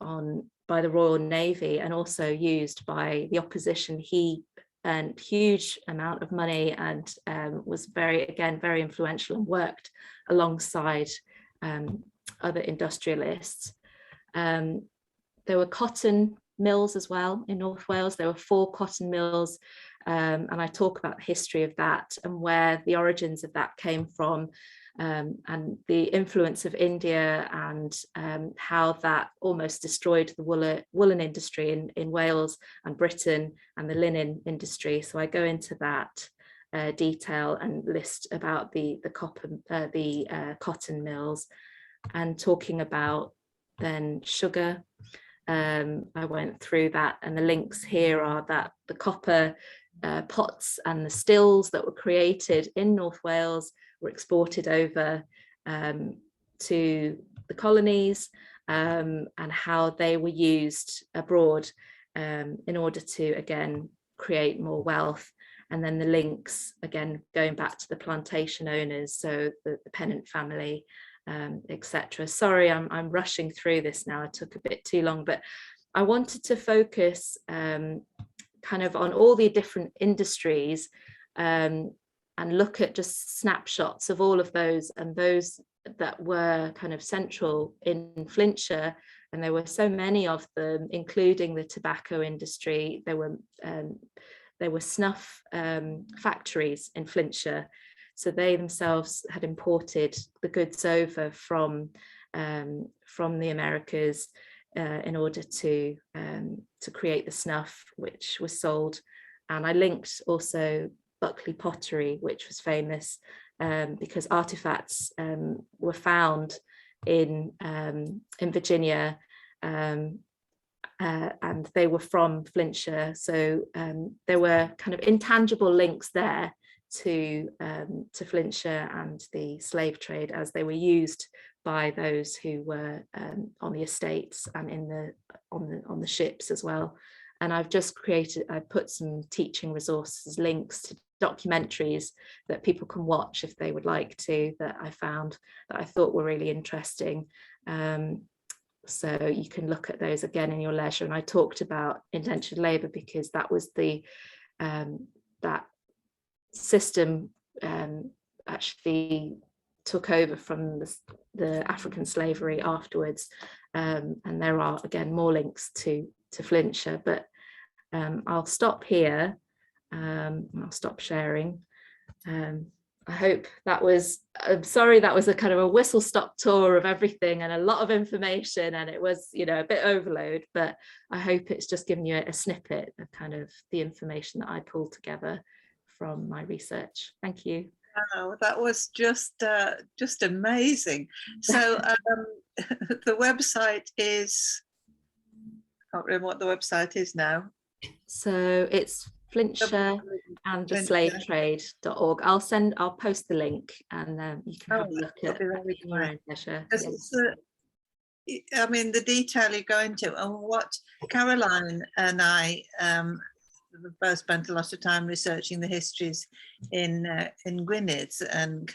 by the Royal Navy and also used by the opposition, he earned huge amount of money and was very influential and worked alongside other industrialists. There were cotton mills as well in North Wales. There were 4 cotton mills, and I talk about the history of that and where the origins of that came from, and the influence of India, and how that almost destroyed the woolen industry in Wales and Britain, and the linen industry. So I go into that detail and list about the cotton mills, and talking about then sugar. I went through that, and the links here are that the copper pots and the stills that were created in North Wales were exported over to the colonies, and how they were used abroad in order to, again, create more wealth. And then the links, again, going back to the plantation owners, so the Pennant family, etc. Sorry, I'm rushing through this now. I took a bit too long, but I wanted to focus kind of on all the different industries and look at just snapshots of all of those, and those that were kind of central in Flintshire. And there were so many of them, including the tobacco industry. There were snuff factories in Flintshire. So they themselves had imported the goods over from the Americas in order to create the snuff, which was sold. And I linked also Buckley pottery, which was famous because artifacts were found in Virginia, and they were from Flintshire. So there were kind of intangible links there to Flintshire and the slave trade, as they were used by those who were on the estates and on the ships as well. And I've put some teaching resources, links to documentaries that people can watch if they would like to, that I found that I thought were really interesting. So you can look at those again in your leisure. And I talked about indentured labour because that was that system actually took over from the African slavery afterwards. And there are, again, more links to Flintshire, but I'll stop here. I'll stop sharing. I hope that was, I'm sorry, that was a kind of a whistle-stop tour of everything and a lot of information, and it was, you know, a bit overload, but I hope it's just given you a snippet of kind of the information that I pulled together from my research. Thank you. Wow, that was just amazing. So the website is, I can't remember what the website is now. So it's Flintshire and the slavetrade.org. I'll post the link, and you can have a look at your own leisure. Yes. I mean, the detail you go into, and what Caroline and I we've both spent a lot of time researching the histories in Gwynedd and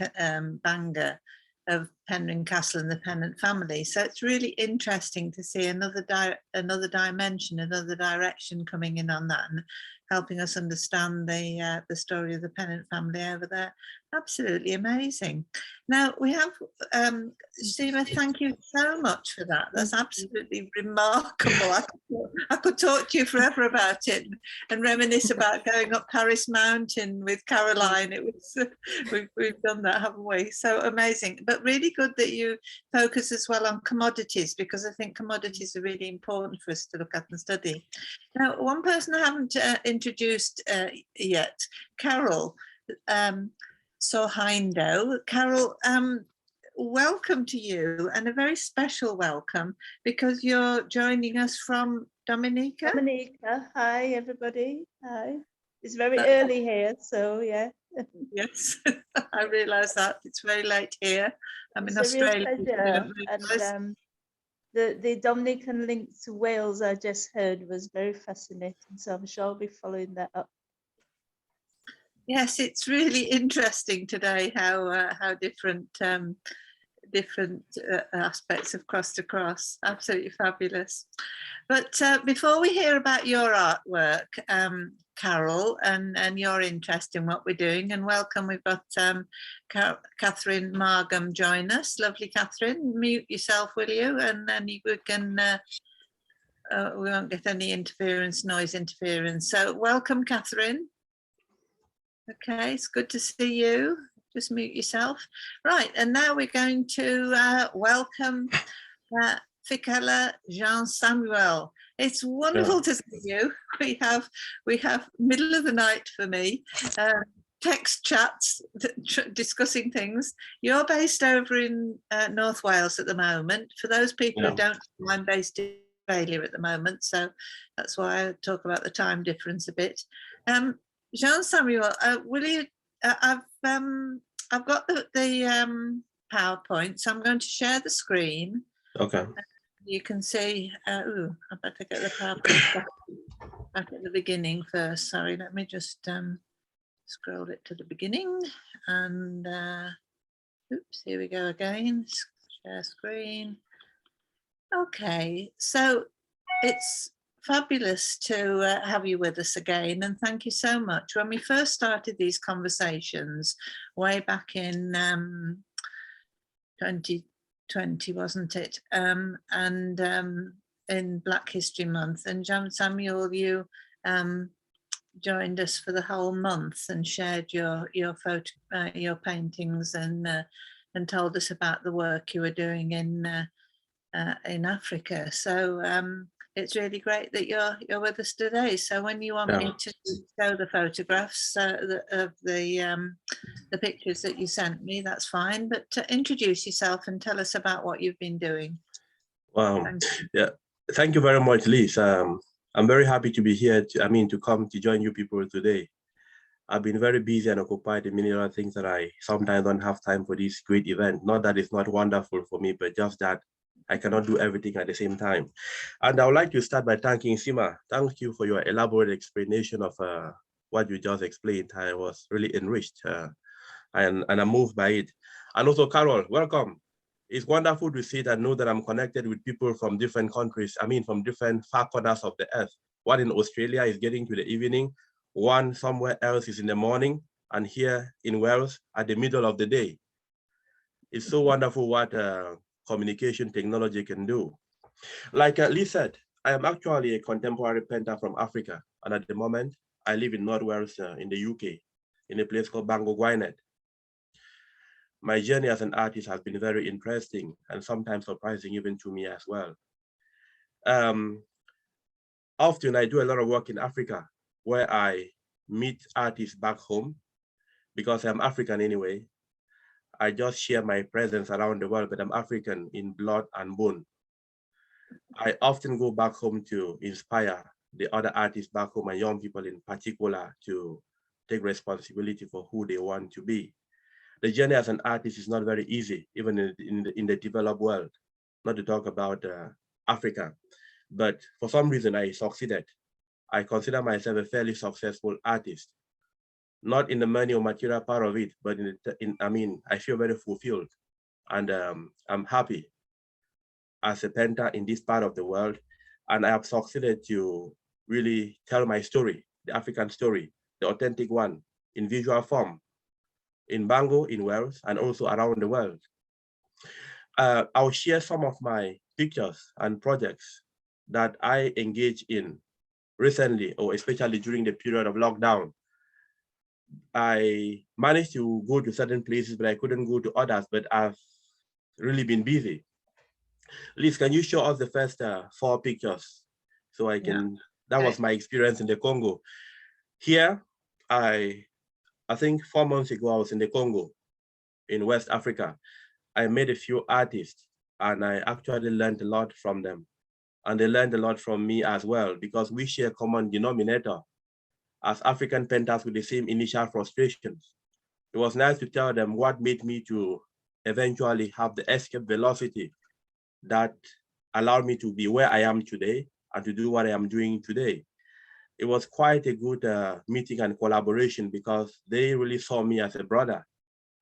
Bangor of Penrhyn Castle and the Pennant family. So it's really interesting to see another dimension, another direction coming in on that, and helping us understand the story of the Pennant family over there. Absolutely amazing. Now we have, Sima, thank you so much for that. That's absolutely remarkable. I could talk to you forever about it and reminisce about going up Paris Mountain with Caroline. It was, we've done that, haven't we? So amazing, but really good that you focus as well on commodities, because I think commodities are really important for us to look at and study. Now, one person I haven't introduced yet, Carol Sohindo. Carol, welcome to you, and a very special welcome because you're joining us from Dominica. Dominica, hi everybody. Hi. It's very early here, so yeah. Yes, I realise that. It's very late here. I'm in it's Australia. A real pleasure. And the Dominican link to Wales I just heard was very fascinating, so I'm sure I'll be following that up. Yes, it's really interesting today how different aspects have crossed across. Absolutely fabulous. But before we hear about your artwork, Carol, and your interest in what we're doing, and welcome, we've got Catherine Margam join us. Lovely, Catherine. Mute yourself, will you? And then we can, we won't get any noise interference. So welcome, Catherine. Okay, it's good to see you. Just mute yourself. Right, and now we're going to welcome Fikela Jean-Samuel. It's wonderful to see you. We have middle of the night for me, text chats, discussing things. You're based over in North Wales at the moment. For those people who don't know, I'm based in Australia at the moment, so that's why I talk about the time difference a bit. Jean-Samuel, will you? I've got the PowerPoint, so I'm going to share the screen. Okay. You can see, ooh, I better get the PowerPoint back at the beginning first. Sorry, let me just scroll it to the beginning and oops, here we go again. Share screen. Okay, so it's fabulous to have you with us again, and thank you so much. When we first started these conversations way back in 2020, wasn't it? And in Black History Month, and Samuel, you joined us for the whole month and shared your paintings and told us about the work you were doing in Africa. So it's really great that you're with us today. So when you want me to show the photographs of the pictures that you sent me, that's fine. But introduce yourself and tell us about what you've been doing. Thank you very much, Liz. I'm very happy to be here. To come to join you people today. I've been very busy and occupied in many other things that I sometimes don't have time for this great event. Not that it's not wonderful for me, but just that I cannot do everything at the same time. And I would like to start by thanking Sima. Thank you for your elaborate explanation of what you just explained. I was really enriched and I'm moved by it. And also, Carol, welcome. It's wonderful to see and know that I'm connected with people from different countries, from different far corners of the earth. One in Australia is getting to the evening, one somewhere else is in the morning, and here in Wales at the middle of the day. It's so wonderful what communication technology can do. Like Lee said, I am actually a contemporary painter from Africa, and at the moment, I live in North Wales in the UK, in a place called Bangor, Gwynedd. My journey as an artist has been very interesting and sometimes surprising even to me as well. Often I do a lot of work in Africa where I meet artists back home because I'm African anyway. I just share my presence around the world, but I'm African in blood and bone. I often go back home to inspire the other artists back home and young people in particular to take responsibility for who they want to be. The journey as an artist is not very easy, even in the developed world, not to talk about Africa. But for some reason, I succeeded. I consider myself a fairly successful artist, not in the money or material part of it, but I feel very fulfilled. And I'm happy as a painter in this part of the world. And I have succeeded to really tell my story, the African story, the authentic one, in visual form, in Bangor, in Wales, and also around the world. I'll share some of my pictures and projects that I engaged in recently, or especially during the period of lockdown. I managed to go to certain places, but I couldn't go to others, but I've really been busy. Liz, can you show us the first 4 pictures? So I can, that was my experience in the Congo. Here, I think 4 months ago, I was in the Congo, in West Africa. I met a few artists and I actually learned a lot from them. And they learned a lot from me as well, because we share a common denominator as African painters with the same initial frustrations. It was nice to tell them what made me to eventually have the escape velocity that allowed me to be where I am today and to do what I am doing today. It was quite a good meeting and collaboration because they really saw me as a brother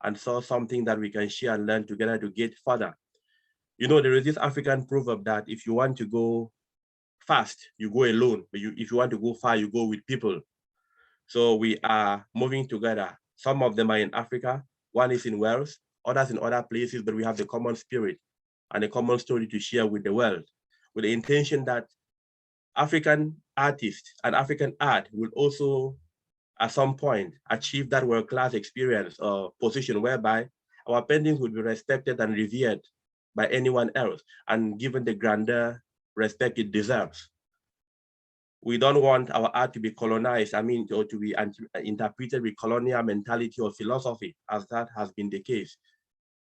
and saw something that we can share and learn together to get further. You know, there is this African proverb that if you want to go fast, you go alone, but if you want to go far, you go with people. So we are moving together. Some of them are in Africa, one is in Wales, others in other places, but we have the common spirit and a common story to share with the world, with the intention that African artists and African art will also, at some point, achieve that world-class experience or position whereby our paintings will be respected and revered by anyone else and given the grander respect it deserves. We don't want our art to be colonized, or to be interpreted with colonial mentality or philosophy, as that has been the case.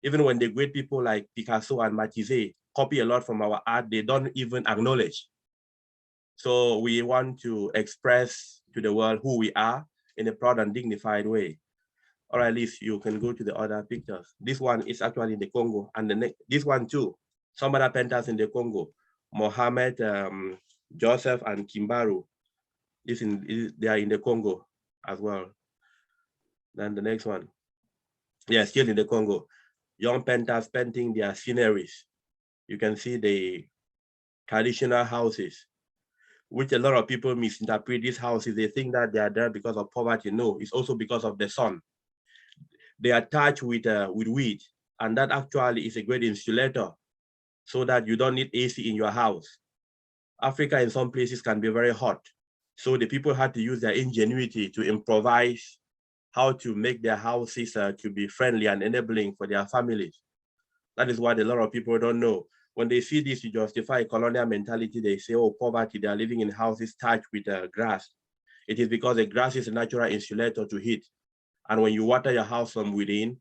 Even when the great people like Picasso and Matisse copy a lot from our art, they don't even acknowledge. So we want to express to the world who we are in a proud and dignified way. Or at least you can go to the other pictures. This one is actually in the Congo, and this one too, some other painters in the Congo. Mohammed, Joseph, and Kimbaru. They are in the Congo as well. Then the next one. Yeah, still in the Congo. Young painters painting their sceneries. You can see the traditional houses, which a lot of people misinterpret these houses. They think that they are there because of poverty. No, it's also because of the sun. They are attached with wood, and that actually is a great insulator so that you don't need AC in your house. Africa in some places can be very hot. So the people had to use their ingenuity to improvise how to make their houses to be friendly and enabling for their families. That is what a lot of people don't know. When they see this to justify colonial mentality, they say, oh, poverty, they are living in houses touched with grass. It is because the grass is a natural insulator to heat. And when you water your house from within,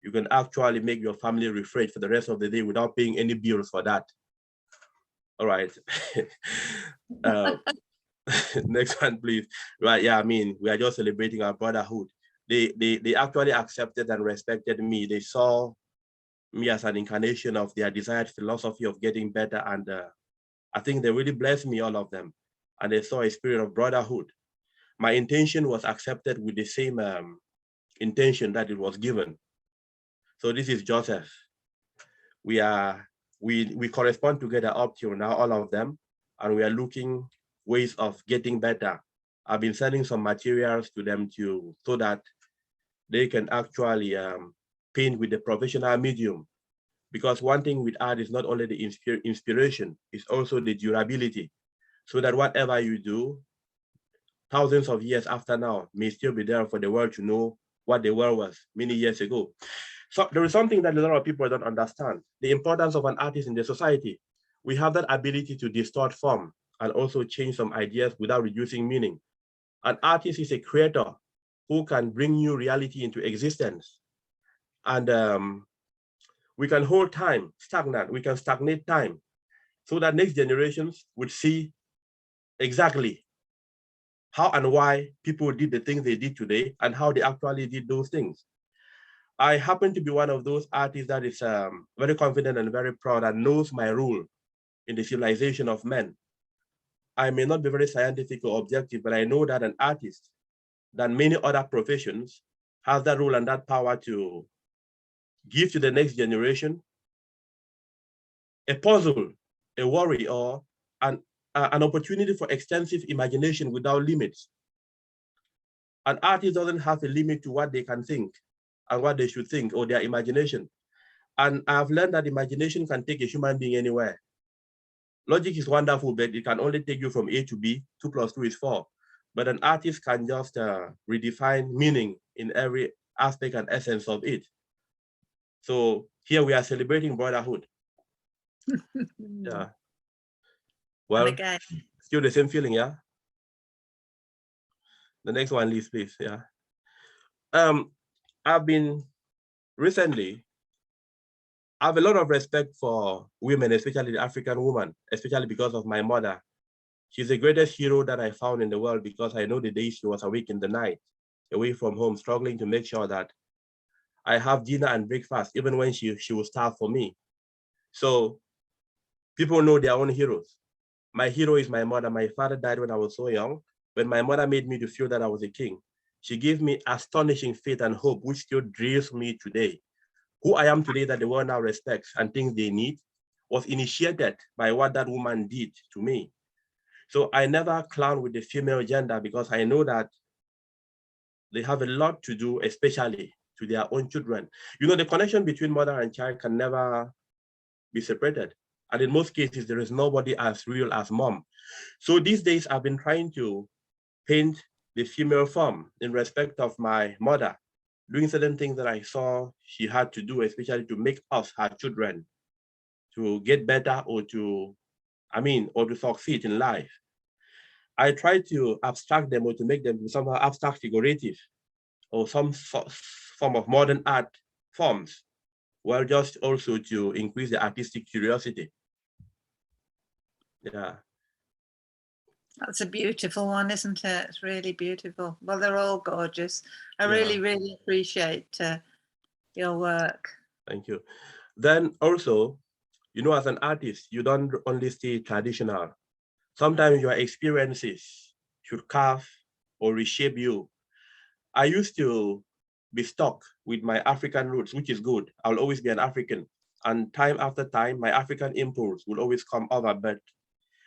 you can actually make your family refresh for the rest of the day without paying any bills for that. All right. Next one, please. Right, yeah, I mean, we are just celebrating our brotherhood. They actually accepted and respected me. They saw me as an incarnation of their desired philosophy of getting better. And I think they really blessed me, all of them. And they saw a spirit of brotherhood. My intention was accepted with the same intention that it was given. So this is Joseph. We correspond together up till now, all of them, and we are looking ways of getting better. I've been sending some materials to them so that they can actually paint with the professional medium. Because one thing with art is not only the inspiration, it's also the durability. So that whatever you do, thousands of years after now, may still be there for the world to know what the world was many years ago. So there is something that a lot of people don't understand, the importance of an artist in the society. We have that ability to distort form and also change some ideas without reducing meaning. An artist is a creator who can bring new reality into existence. And we can hold time stagnant, we can stagnate time so that next generations would see exactly how and why people did the things they did today and how they actually did those things. I happen to be one of those artists that is very confident and very proud and knows my role in the civilization of men. I may not be very scientific or objective, but I know that an artist, than many other professions, has that role and that power to give to the next generation a puzzle, a worry, or an opportunity for extensive imagination without limits. An artist doesn't have a limit to what they can think and what they should think, or their imagination. And I've learned that imagination can take a human being anywhere. Logic is wonderful, but it can only take you from A to B. 2 + 2 is 4. But an artist can just redefine meaning in every aspect and essence of it. So here we are celebrating brotherhood. Yeah. Well, again, still the same feeling, yeah? The next one, Liz, please, yeah. I've been recently, I have a lot of respect for women, especially the African woman, especially because of my mother. She's the greatest hero that I found in the world because I know the day she was awake in the night, away from home, struggling to make sure that I have dinner and breakfast, even when she was starve for me. So people know their own heroes. My hero is my mother. My father died when I was so young, but my mother made me to feel that I was a king. She gave me astonishing faith and hope, which still drives me today. Who I am today that the world now respects and thinks they need was initiated by what that woman did to me. So I never clown with the female gender because I know that they have a lot to do, especially to their own children. You know, the connection between mother and child can never be separated. And in most cases, there is nobody as real as mom. So these days, I've been trying to paint the female form in respect of my mother, doing certain things that I saw she had to do, especially to make us, her children, to get better or to succeed in life. I try to abstract them or to make them somehow abstract figurative or some form of modern art forms, well, just also to increase the artistic curiosity. Yeah. That's a beautiful one, isn't it? It's really beautiful. Well, they're all gorgeous. I really, really appreciate your work. Thank you. Then also, You know, as an artist, you don't only stay traditional. Sometimes your experiences should carve or reshape you. I used to be stuck with my African roots, which is good. I'll always be an African. And time after time, my African impulse will always come over. But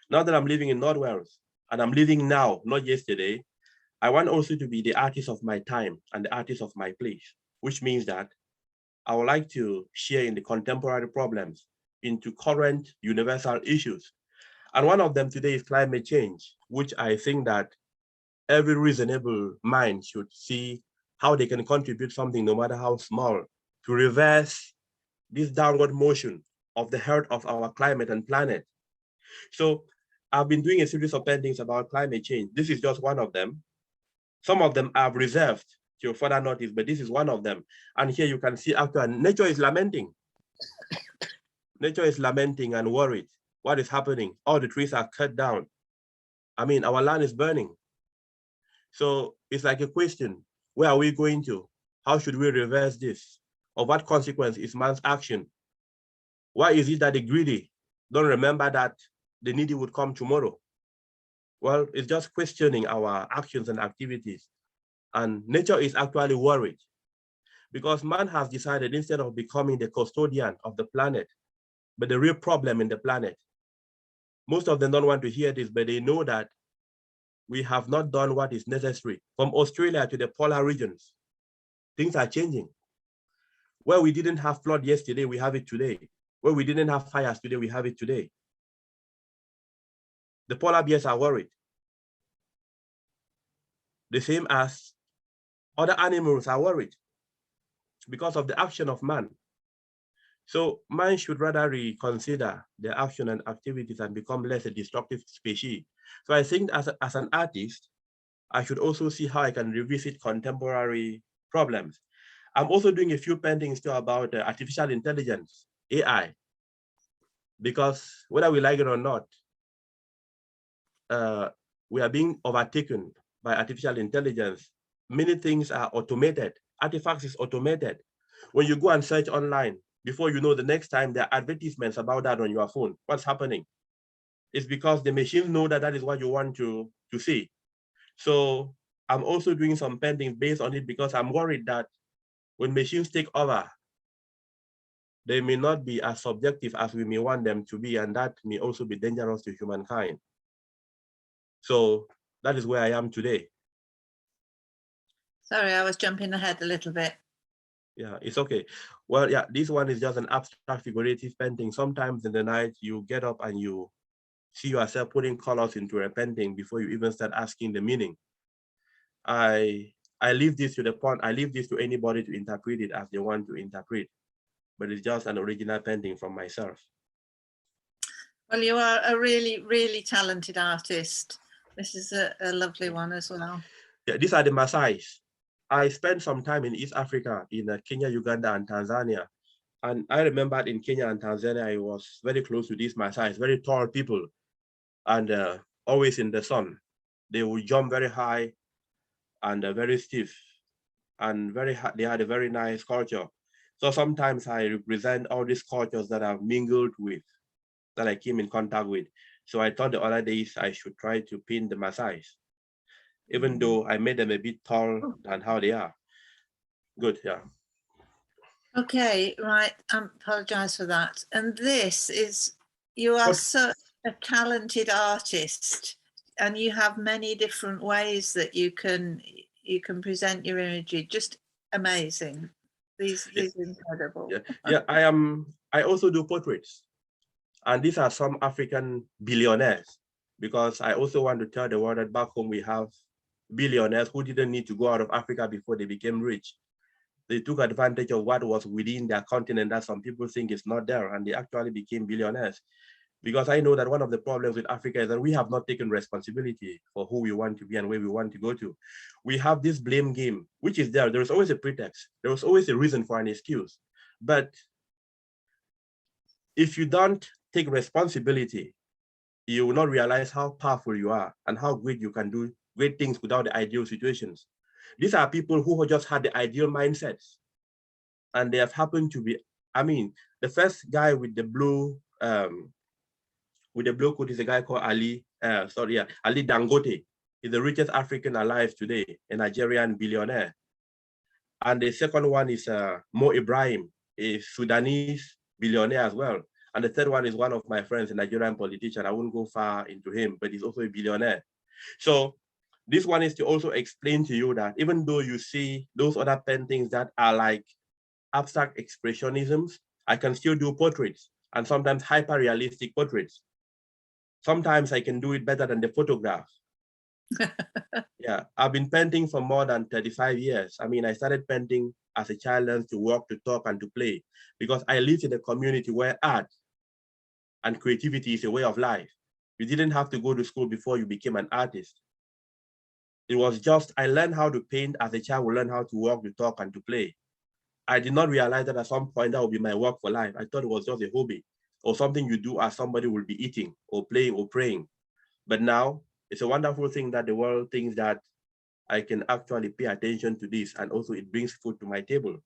now that I'm living in North Wales, and I'm living now, not yesterday, I want also to be the artist of my time and the artist of my place, which means that I would like to share in the contemporary problems into current universal issues. And one of them today is climate change, which I think that every reasonable mind should see how they can contribute something, no matter how small, to reverse this downward motion of the health of our climate and planet. So I've been doing a series of paintings about climate change. This is just one of them. Some of them I've reserved to further notice, but this is one of them. And here you can see actually nature is lamenting. Nature is lamenting and worried. What is happening? All the trees are cut down. I mean, our land is burning. So it's like a question, where are we going to? How should we reverse this? Of what consequence is man's action? Why is it that the greedy don't remember that the needy would come tomorrow? Well, it's just questioning our actions and activities. And nature is actually worried because man has decided, instead of becoming the custodian of the planet, but the real problem in the planet. Most of them don't want to hear this, but they know that we have not done what is necessary. From Australia to the polar regions, things are changing. Where we didn't have flood yesterday, we have it today. Where we didn't have fires today, we have it today. The polar bears are worried. The same as other animals are worried because of the action of man. So man should rather reconsider their action and activities and become less a destructive species. So I think as an artist, I should also see how I can revisit contemporary problems. I'm also doing a few paintings too about artificial intelligence, AI, because whether we like it or not, we are being overtaken by artificial intelligence. Many things are automated. Artifacts is automated. When you go and search online, before you know, the next time there are advertisements about that on your phone. What's happening? It's because the machines know that that is what you want to see. So I'm also doing some paintings based on it because I'm worried that when machines take over, they may not be as subjective as we may want them to be, and that may also be dangerous to humankind. So that is where I am today. Sorry, I was jumping ahead a little bit. Yeah, it's okay. Well, yeah, this one is just an abstract figurative painting. Sometimes in the night, you get up and you see yourself putting colors into a painting before you even start asking the meaning. I leave this to the point, I leave this to anybody to interpret it as they want to interpret, but it's just an original painting from myself. Well, you are a really, really talented artist. This is a lovely one as well. Yeah, these are the Maasai's. I spent some time in East Africa, in Kenya, Uganda, and Tanzania. And I remember in Kenya and Tanzania, I was very close to these Maasai's, very tall people, and always in the sun. They would jump very high and very stiff, and they had a very nice culture. So sometimes I represent all these cultures that I've mingled with, that I came in contact with. So I thought the other days I should try to paint the Maasai's, even though I made them a bit tall than how they are. Good, yeah. Okay, right, I apologize for that. And this is, you are such a talented artist, and you have many different ways that you can present your imagery. Just amazing. These are incredible. Yeah, I also do portraits. And these are some African billionaires, because I also want to tell the world that back home we have billionaires who didn't need to go out of Africa before they became rich. They took advantage of what was within their continent that some people think is not there, and they actually became billionaires. Because I know that one of the problems with Africa is that we have not taken responsibility for who we want to be and where we want to go to. We have this blame game, which is there. There's always a pretext. There's always a reason for an excuse. But if you don't take responsibility, you will not realize how powerful you are and how great you can do great things without the ideal situations. These are people who just had the ideal mindsets, and they have happened to be, I mean, the first guy with the blue with a bloke who is a guy called Ali Dangote. He's the richest African alive today, a Nigerian billionaire. And the second one is Mo Ibrahim, a Sudanese billionaire as well. And the third one is one of my friends, a Nigerian politician. I won't go far into him, but he's also a billionaire. So this one is to also explain to you that even though you see those other paintings that are like abstract expressionisms, I can still do portraits, and sometimes hyper-realistic portraits. Sometimes I can do it better than the photograph. Yeah, I've been painting for more than 35 years. I mean, I started painting as a child, learned to walk, to talk, and to play, because I lived in a community where art and creativity is a way of life. You didn't have to go to school before you became an artist. It was just, I learned how to paint as a child, would learn how to walk, to talk, and to play. I did not realize that at some point that would be my work for life. I thought it was just a hobby or something you do as somebody will be eating or playing or praying. But now it's a wonderful thing that the world thinks that I can actually pay attention to this, and also it brings food to my table.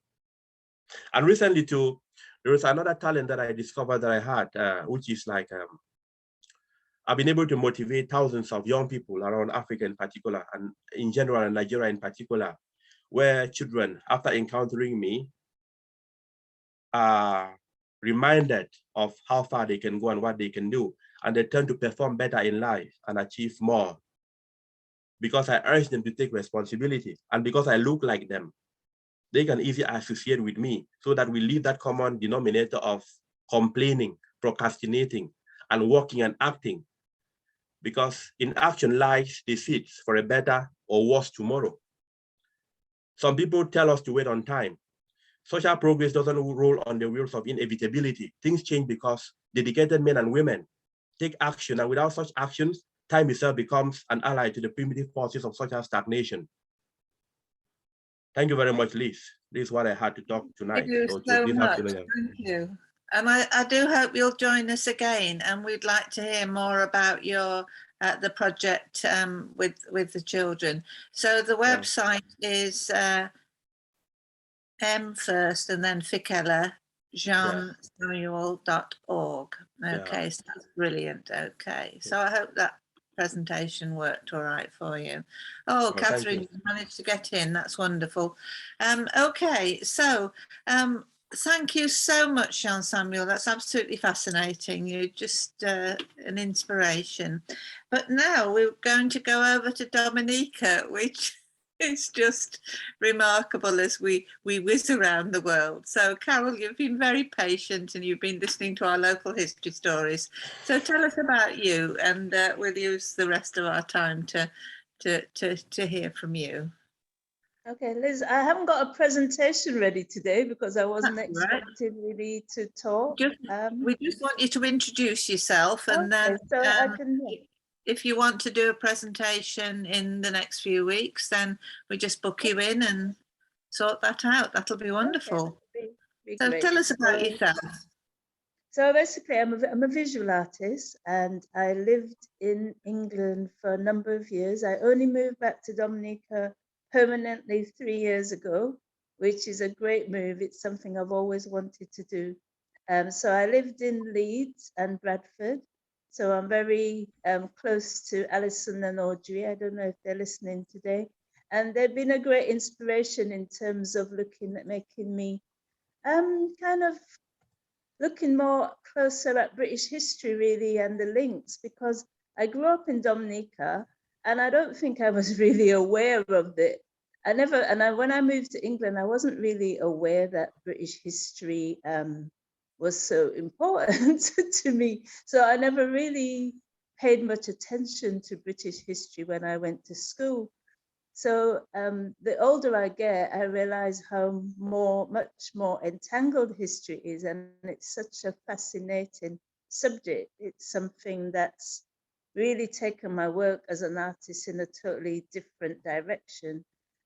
And recently too, there was another talent that I discovered that I had, which is like, I've been able to motivate thousands of young people around Africa in particular, and in general, and Nigeria in particular, where children, after encountering me, are reminded of how far they can go and what they can do, and they tend to perform better in life and achieve more. Because I urge them to take responsibility, and because I look like them, they can easily associate with me, so that we leave that common denominator of complaining, procrastinating, and working and acting. Because in action lies the seeds for a better or worse tomorrow. Some people tell us to wait on time. Social progress doesn't roll on the wheels of inevitability. Things change because dedicated men and women take action, and without such actions, time itself becomes an ally to the primitive forces of social stagnation. Thank you very much, Liz. This is what I had to talk tonight. Thank you so much. Thank you. And I do hope you'll join us again, and we'd like to hear more about your the project with the children. So the website is M first and then Fikela, jeansamuel.org. Okay, so that's brilliant. Okay, so I hope that presentation worked all right for you. Oh, Catherine, you managed to get in. That's wonderful. Okay, so thank you so much, Jean Samuel. That's absolutely fascinating. You're just an inspiration. But now we're going to go over to Dominica, which is just remarkable as we whiz around the world. So, Carol, you've been very patient and you've been listening to our local history stories. So tell us about you, and we'll use the rest of our time to hear from you. Okay, Liz, I haven't got a presentation ready today because I wasn't expecting really to talk. We just want you to introduce yourself, and then so I can, if you want to do a presentation in the next few weeks, then we just book you in and sort that out. That'll be wonderful. Okay, so great. Tell us about yourself. So basically, I'm a visual artist, and I lived in England for a number of years. I only moved back to Dominica permanently 3 years ago, which is a great move. It's something I've always wanted to do. So I lived in Leeds and Bradford. So I'm very close to Alison and Audrey. I don't know if they're listening today. And they've been a great inspiration in terms of looking at making me kind of looking more closer at British history, really, and the links, because I grew up in Dominica and I don't think I was really aware of it. When I moved to England, I wasn't really aware that British history was so important to me. So I never really paid much attention to British history when I went to school. So the older I get, I realize how much more entangled history is, and it's such a fascinating subject. It's something that's really taken my work as an artist in a totally different direction.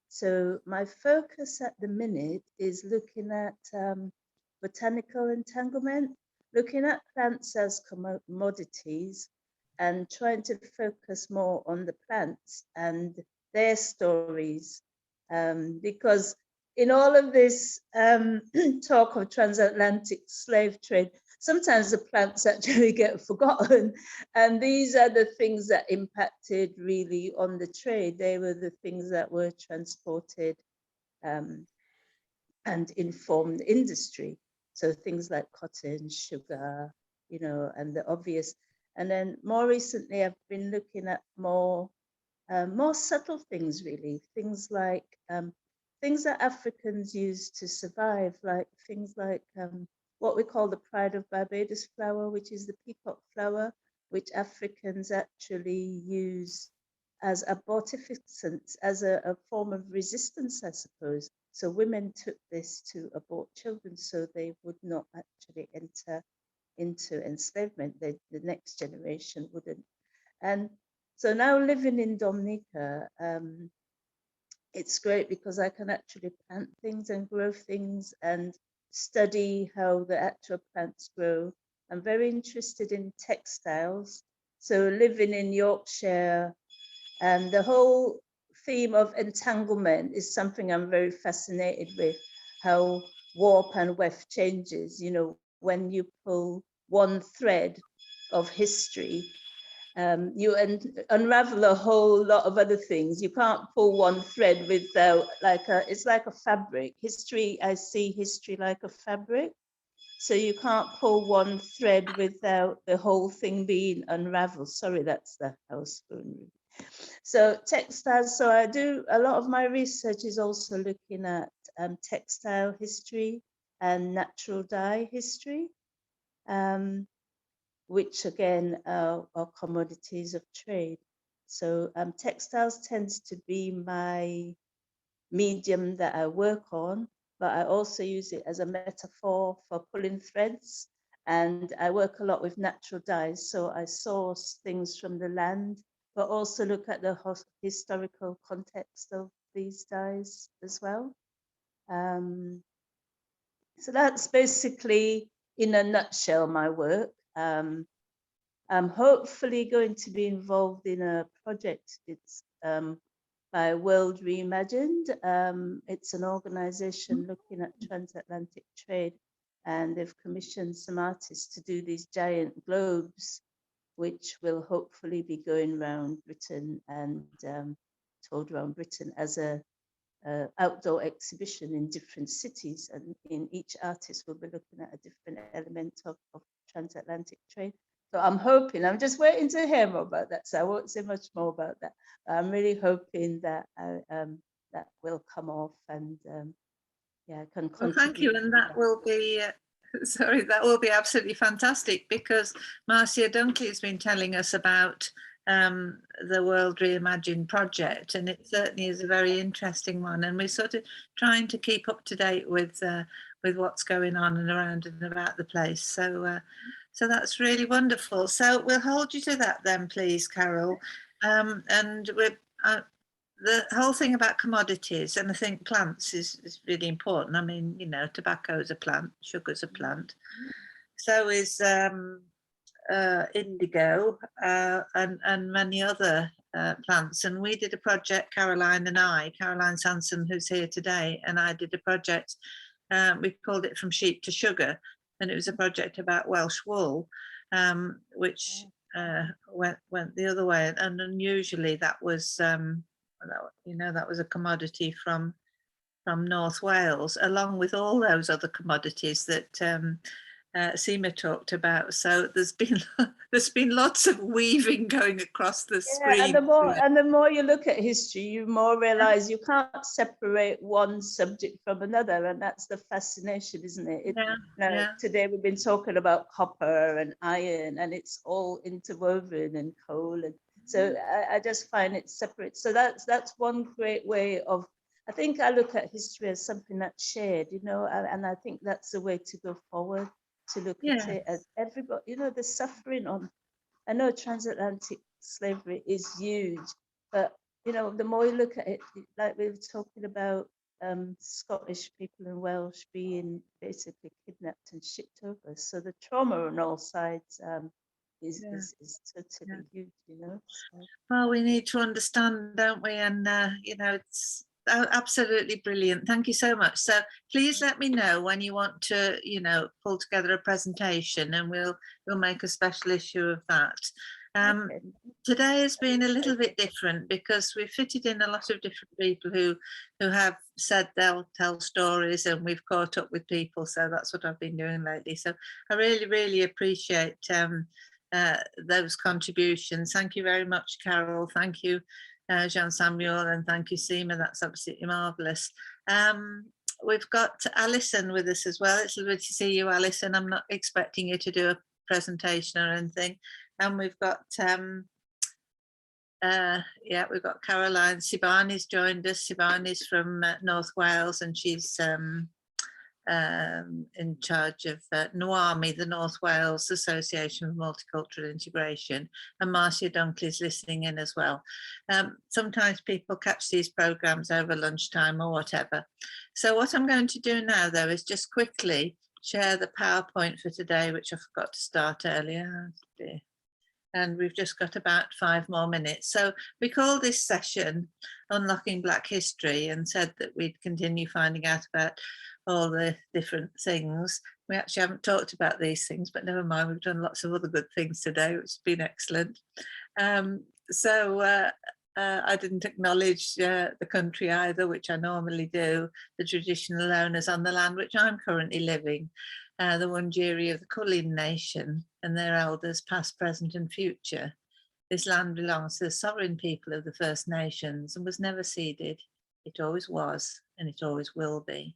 So my focus at the minute is looking at botanical entanglement, looking at plants as commodities and trying to focus more on the plants and their stories. Because in all of this talk of transatlantic slave trade, sometimes the plants actually get forgotten. And these are the things that impacted really on the trade. They were the things that were transported and informed industry. So things like cotton, sugar, you know, and the obvious. And then more recently, I've been looking at more subtle things, really, things like things that Africans use to survive, like things like what we call the Pride of Barbados flower, which is the peacock flower, which Africans actually use as abortifacients, as a form of resistance, I suppose. So women took this to abort children so they would not actually enter into enslavement. The next generation wouldn't. And so now living in Dominica, it's great because I can actually plant things and grow things and study how the actual plants grow. I'm very interested in textiles. So living in Yorkshire, and the whole theme of entanglement is something I'm very fascinated with, how warp and weft changes. You know, when you pull one thread of history, you unravel a whole lot of other things. You can't pull one thread without, it's like a fabric. History, I see history like a fabric. So you can't pull one thread without the whole thing being unraveled. Sorry, that's the house phone. So textiles, so I do, a lot of my research is also looking at textile history and natural dye history. Which again are commodities of trade. So textiles tends to be my medium that I work on, but I also use it as a metaphor for pulling threads. And I work a lot with natural dyes. So I source things from the land, but also look at the historical context of these dyes as well. So that's basically, in a nutshell, my work. I'm hopefully going to be involved in a project. It's by World Reimagined. It's an organization looking at transatlantic trade, and they've commissioned some artists to do these giant globes, which will hopefully be going around Britain and toured around Britain as a outdoor exhibition in different cities, and in each artist will be looking at a different element of transatlantic trade. So I'm hoping, I'm just waiting to hear more about that, so I won't say much more about that. I'm really hoping that that will come off, and yeah, I can contribute. Well, thank you, and that will be sorry, that will be absolutely fantastic, because Marcia Dunkley has been telling us about the World Reimagined project, and it certainly is a very interesting one, and we're sort of trying to keep up to date with what's going on and around and about the place. So so that's really wonderful. So we'll hold you to that then, please, Carol. And we're the whole thing about commodities, and I think plants is really important. I mean, you know, tobacco is a plant, sugar's a plant, so is indigo and many other plants. And we did a project, Caroline Sansom, who's here today, and I did a project, we called it From Sheep to Sugar, and it was a project about Welsh wool, which went the other way, and unusually that was that was a commodity from North Wales, along with all those other commodities that Sima talked about. So there's been lots of weaving going across the screen. And the more you look at history, you more realize you can't separate one subject from another, and that's the fascination, isn't it? Today we've been talking about copper and iron, and it's all interwoven, and coal, and so I just find it separate. So that's one great way of, I think I look at history as something that's shared, you know, and I think that's the way to go forward, to look at it as everybody, you know, the suffering on, I know transatlantic slavery is huge, but, you know, the more you look at it, like we were talking about Scottish people and Welsh being basically kidnapped and shipped over. So the trauma on all sides is totally huge, you know. So. Well, we need to understand, don't we? And you know, it's absolutely brilliant. Thank you so much. So please let me know when you want to, you know, pull together a presentation, and we'll make a special issue of that. Okay. Today has been a little bit different because we've fitted in a lot of different people who have said they'll tell stories, and we've caught up with people. So that's what I've been doing lately. So I really, really appreciate those contributions. Thank you very much, Carol. Thank you, Jean Samuel, and thank you, Sima. That's absolutely marvellous. We've got Alison with us as well. It's lovely to see you, Alison. I'm not expecting you to do a presentation or anything. And we've got we've got Caroline. Sibani's joined us. Sibani's from North Wales, and she's in charge of NWAMI, the North Wales Association for Multicultural Integration, and Marcia Dunkley's listening in as well. Sometimes people catch these programs over lunchtime or whatever. So what I'm going to do now, though, is just quickly share the PowerPoint for today, which I forgot to start earlier. And we've just got about 5 more minutes. So we call this session Unlocking Black History, and said that we'd continue finding out about all the different things. We actually haven't talked about these things, but never mind, we've done lots of other good things today, which has been excellent. I didn't acknowledge the country either, which I normally do, the traditional owners on the land which I'm currently living, the Wurundjeri of the Kulin Nation and their elders past, present and future. This land belongs to the sovereign people of the First Nations and was never ceded. It always was, and it always will be.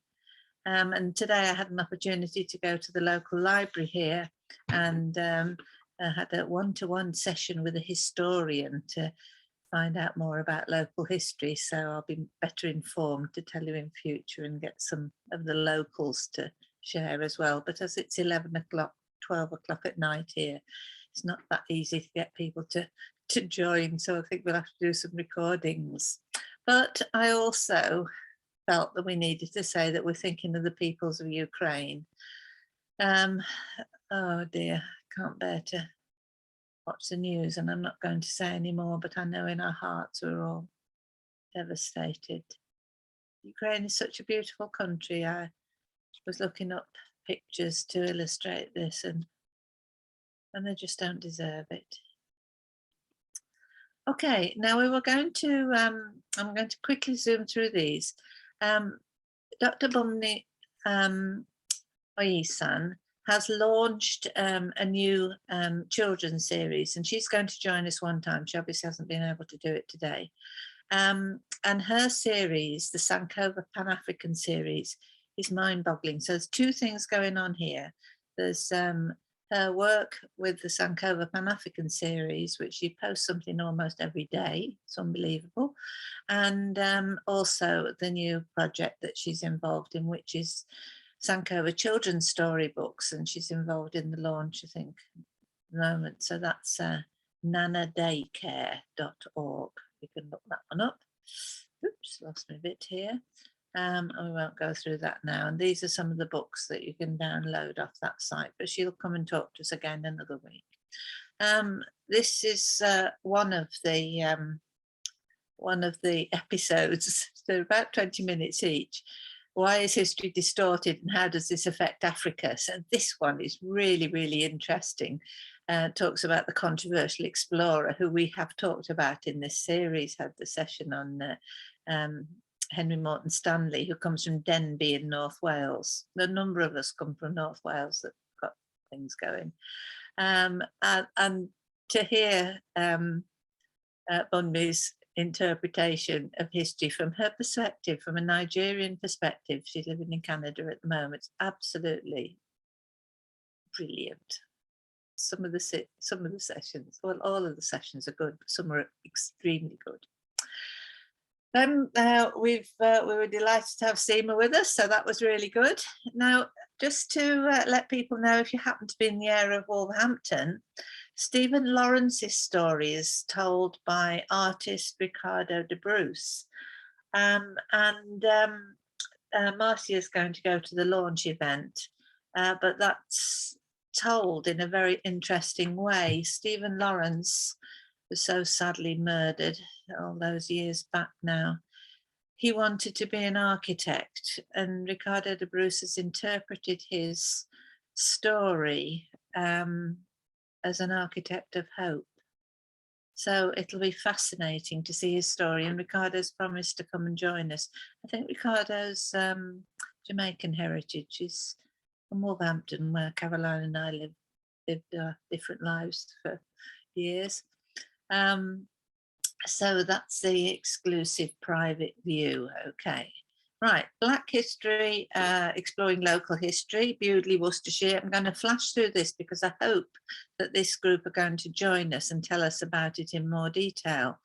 And today I had an opportunity to go to the local library here, and I had a one-to-one session with a historian to find out more about local history. So I'll be better informed to tell you in future and get some of the locals to share as well. But as it's 11 o'clock, 12 o'clock at night here, it's not that easy to get people to join. So I think we'll have to do some recordings. But I also felt that we needed to say that we're thinking of the peoples of Ukraine. Oh dear, can't bear to watch the news, and I'm not going to say any more, but I know in our hearts we're all devastated. Ukraine is such a beautiful country. I was looking up pictures to illustrate this, and they just don't deserve it. Okay, now we were going to, I'm going to quickly zoom through these. Dr. Bumni Oyisan has launched a new children's series, and she's going to join us one time. She obviously hasn't been able to do it today. And her series, the Sankova Pan-African series, is mind-boggling. So there's 2 things going on here. There's her work with the Sankova Pan-African series, which she posts something almost every day. It's unbelievable. And also the new project that she's involved in, which is Sankova children's storybooks, and she's involved in the launch, I think, at the moment. So that's nanadaycare.org. You can look that one up. Oops, lost my bit here. And we won't go through that now. And these are some of the books that you can download off that site, but she'll come and talk to us again another week. This is one of the episodes. They're about 20 minutes each. Why is history distorted, and how does this affect Africa? So this one is really, really interesting. Talks about the controversial explorer who we have talked about in this series, had the session on Henry Morton Stanley, who comes from Denbigh in North Wales. A number of us come from North Wales that got things going. And to hear Bunmi's interpretation of history from her perspective, from a Nigerian perspective, she's living in Canada at the moment, it's absolutely brilliant. Some of the sessions, well, all of the sessions are good, but some are extremely good. Then we were delighted to have Sima with us, so that was really good. Now, just to let people know, if you happen to be in the area of Wolverhampton, Stephen Lawrence's story is told by artist Ricardo de Bruce. Marcia is going to go to the launch event, but that's told in a very interesting way. Stephen Lawrence was so sadly murdered all those years back now. he wanted to be an architect, and Ricardo de Bruce has interpreted his story as an architect of hope. So it'll be fascinating to see his story, and Ricardo's promised to come and join us. I think Ricardo's Jamaican heritage. Is from Wolverhampton, where Caroline and I lived different lives for years. So that's the exclusive private view. Okay, right. Black history, exploring local history, Bewdley, Worcestershire. I'm going to flash through this because I hope that this group are going to join us and tell us about it in more detail.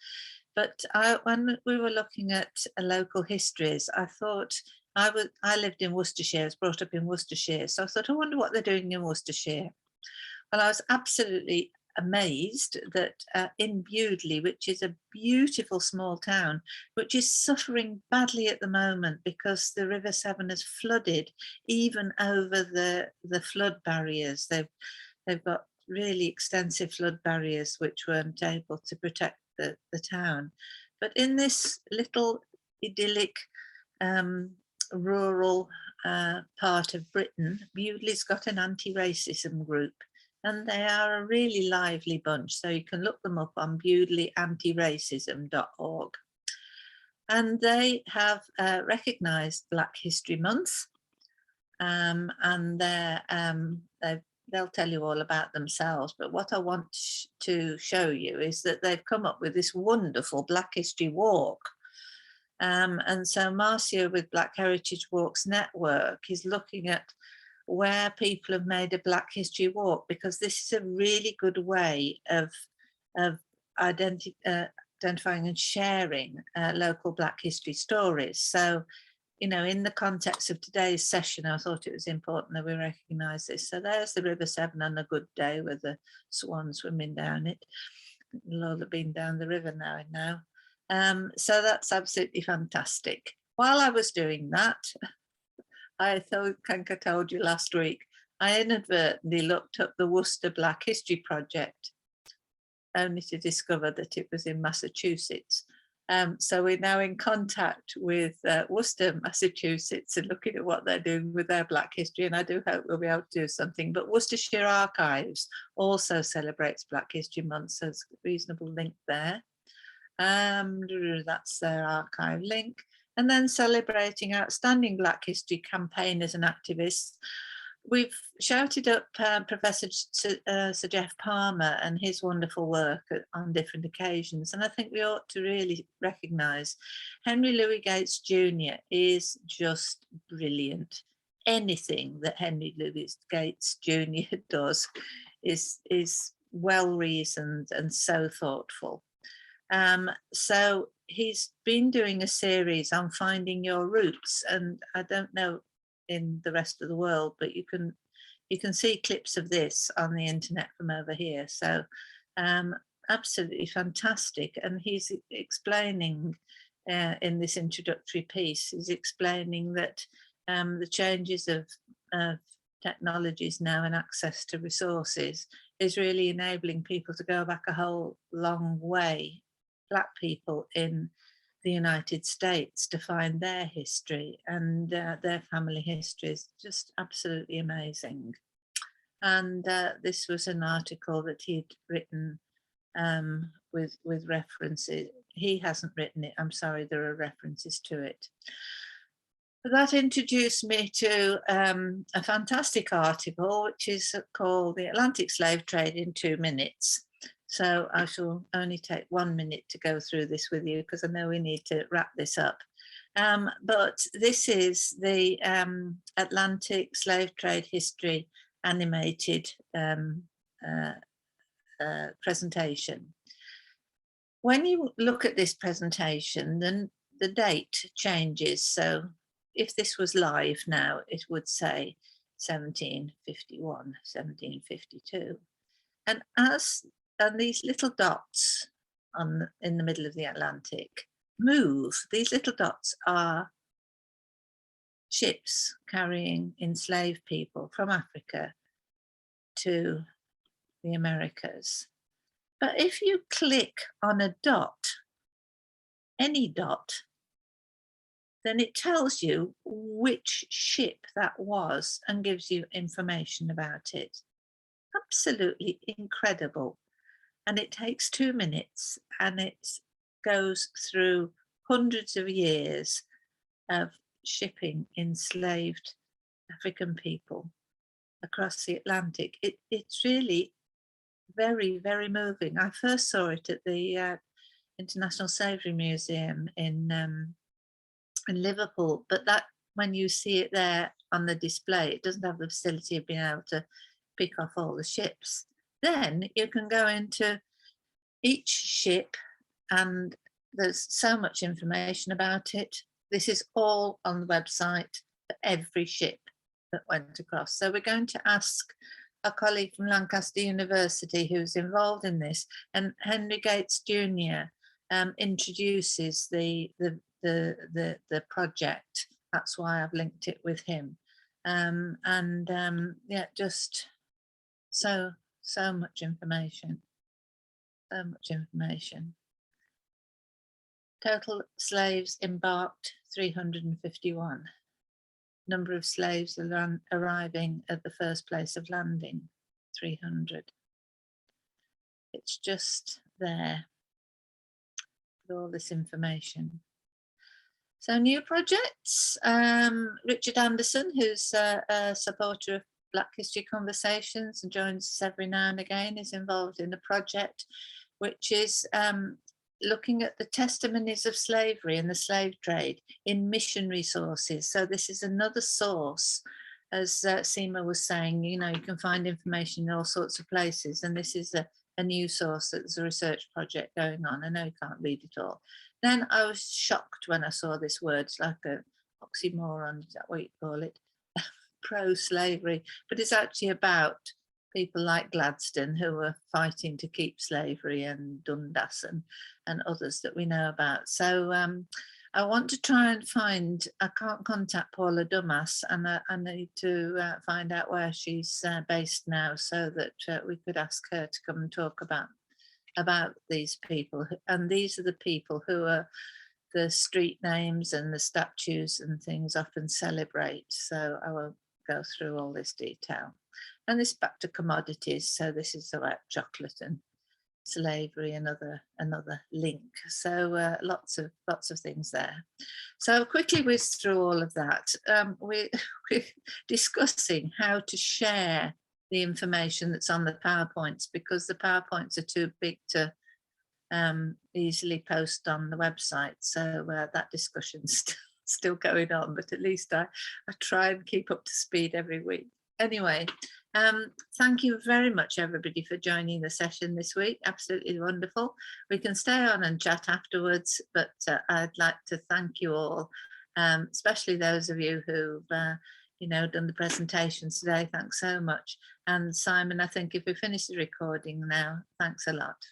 But when we were looking at local histories, I thought I lived in Worcestershire, I was brought up in Worcestershire. So I thought, I wonder what they're doing in Worcestershire. Well, I was absolutely amazed that in Bewdley, which is a beautiful small town, which is suffering badly at the moment because the River Severn has flooded even over the flood barriers. They've got really extensive flood barriers which weren't able to protect the town. But in this little idyllic rural part of Britain, Bewdley's got an anti-racism group. And they are a really lively bunch. So you can look them up on bewdleyanti-racism.org. And they have recognised Black History Month. And they'll tell you all about themselves. But what I want to show you is that they've come up with this wonderful Black History Walk. And so Marcia with Black Heritage Walks Network is looking at where people have made a Black History Walk, because this is a really good way of identifying and sharing local Black history stories. So, you know, in the context of today's session, I thought it was important that we recognise this. So there's the River Severn on a good day with the swan swimming down it. They'll all have been down the river now. So that's absolutely fantastic. While I was doing that, I think I told you last week, I inadvertently looked up the Worcester Black History Project, only to discover that it was in Massachusetts. So we're now in contact with Worcester, Massachusetts, and looking at what they're doing with their Black history, and I do hope we'll be able to do something. But Worcestershire Archives also celebrates Black History Month, so it's a reasonable link there. That's their archive link. And then celebrating outstanding Black history campaigners and activists. We've shouted up Professor Sir Jeff Palmer and his wonderful work on different occasions. And I think we ought to really recognise Henry Louis Gates Jr. is just brilliant. Anything that Henry Louis Gates Jr. does is well-reasoned and so thoughtful. So he's been doing a series on finding your roots, and I don't know in the rest of the world, but you can see clips of this on the internet from over here. So absolutely fantastic. And he's explaining in this introductory piece, he's explaining that the changes of technologies now and access to resources is really enabling people to go back a whole long way, Black people in the United States, to find their history and their family history is just absolutely amazing. And this was an article that he'd written with references. He hasn't written it, I'm sorry, there are references to it. But that introduced me to a fantastic article, which is called The Atlantic Slave Trade in 2 Minutes. So I shall only take 1 minute to go through this with you because I know we need to wrap this up. But this is the Atlantic Slave Trade History animated presentation. When you look at this presentation, then the date changes. So if this was live now, it would say 1751, 1752. And these little dots in the middle of the Atlantic move. These little dots are ships carrying enslaved people from Africa to the Americas. But if you click on a dot, any dot, then it tells you which ship that was and gives you information about it. Absolutely incredible. And it takes 2 minutes, and it goes through hundreds of years of shipping enslaved African people across the Atlantic. It's really very, very moving. I first saw it at the International Slavery Museum in Liverpool, but that, when you see it there on the display, it doesn't have the facility of being able to pick off all the ships. Then you can go into each ship, and there's so much information about it. This is all on the website for every ship that went across. So we're going to ask a colleague from Lancaster University who's involved in this, and Henry Gates Jr. Introduces the project. That's why I've linked it with him. Yeah, just so much information. So much information. Total slaves embarked 351. Number of slaves arriving at the first place of landing 300. It's just there with all this information. So new projects. Richard Anderson, who's a supporter of Black History Conversations and joins us every now and again, is involved in a project which is looking at the testimonies of slavery and the slave trade in missionary sources. So this is another source, as Sima was saying, you know, you can find information in all sorts of places, and this is a new source. There's a research project going on. I know you can't read it all. Then I was shocked when I saw this word. It's like a oxymoron, is that what you call it? Pro-slavery, but it's actually about people like Gladstone who were fighting to keep slavery, and Dundas and others that we know about. So I want to try and find, I can't contact Paula Dumas, and I need to find out where she's based now, so that we could ask her to come and talk about these people. And these are the people who are the street names and the statues and things often celebrate. So I won't go through all this detail. And this back to commodities. So this is about chocolate and slavery, another link. So lots of things there. So quickly whiz through all of that. We're discussing how to share the information that's on the PowerPoints, because the PowerPoints are too big to easily post on the website. So that discussion's still going on, but at least I try and keep up to speed every week. Anyway, thank you very much, everybody, for joining the session this week. Absolutely wonderful. We can stay on and chat afterwards, but I'd like to thank you all, especially those of you who've done the presentations today. Thanks so much. And Simon, I think if we finish the recording now, thanks a lot.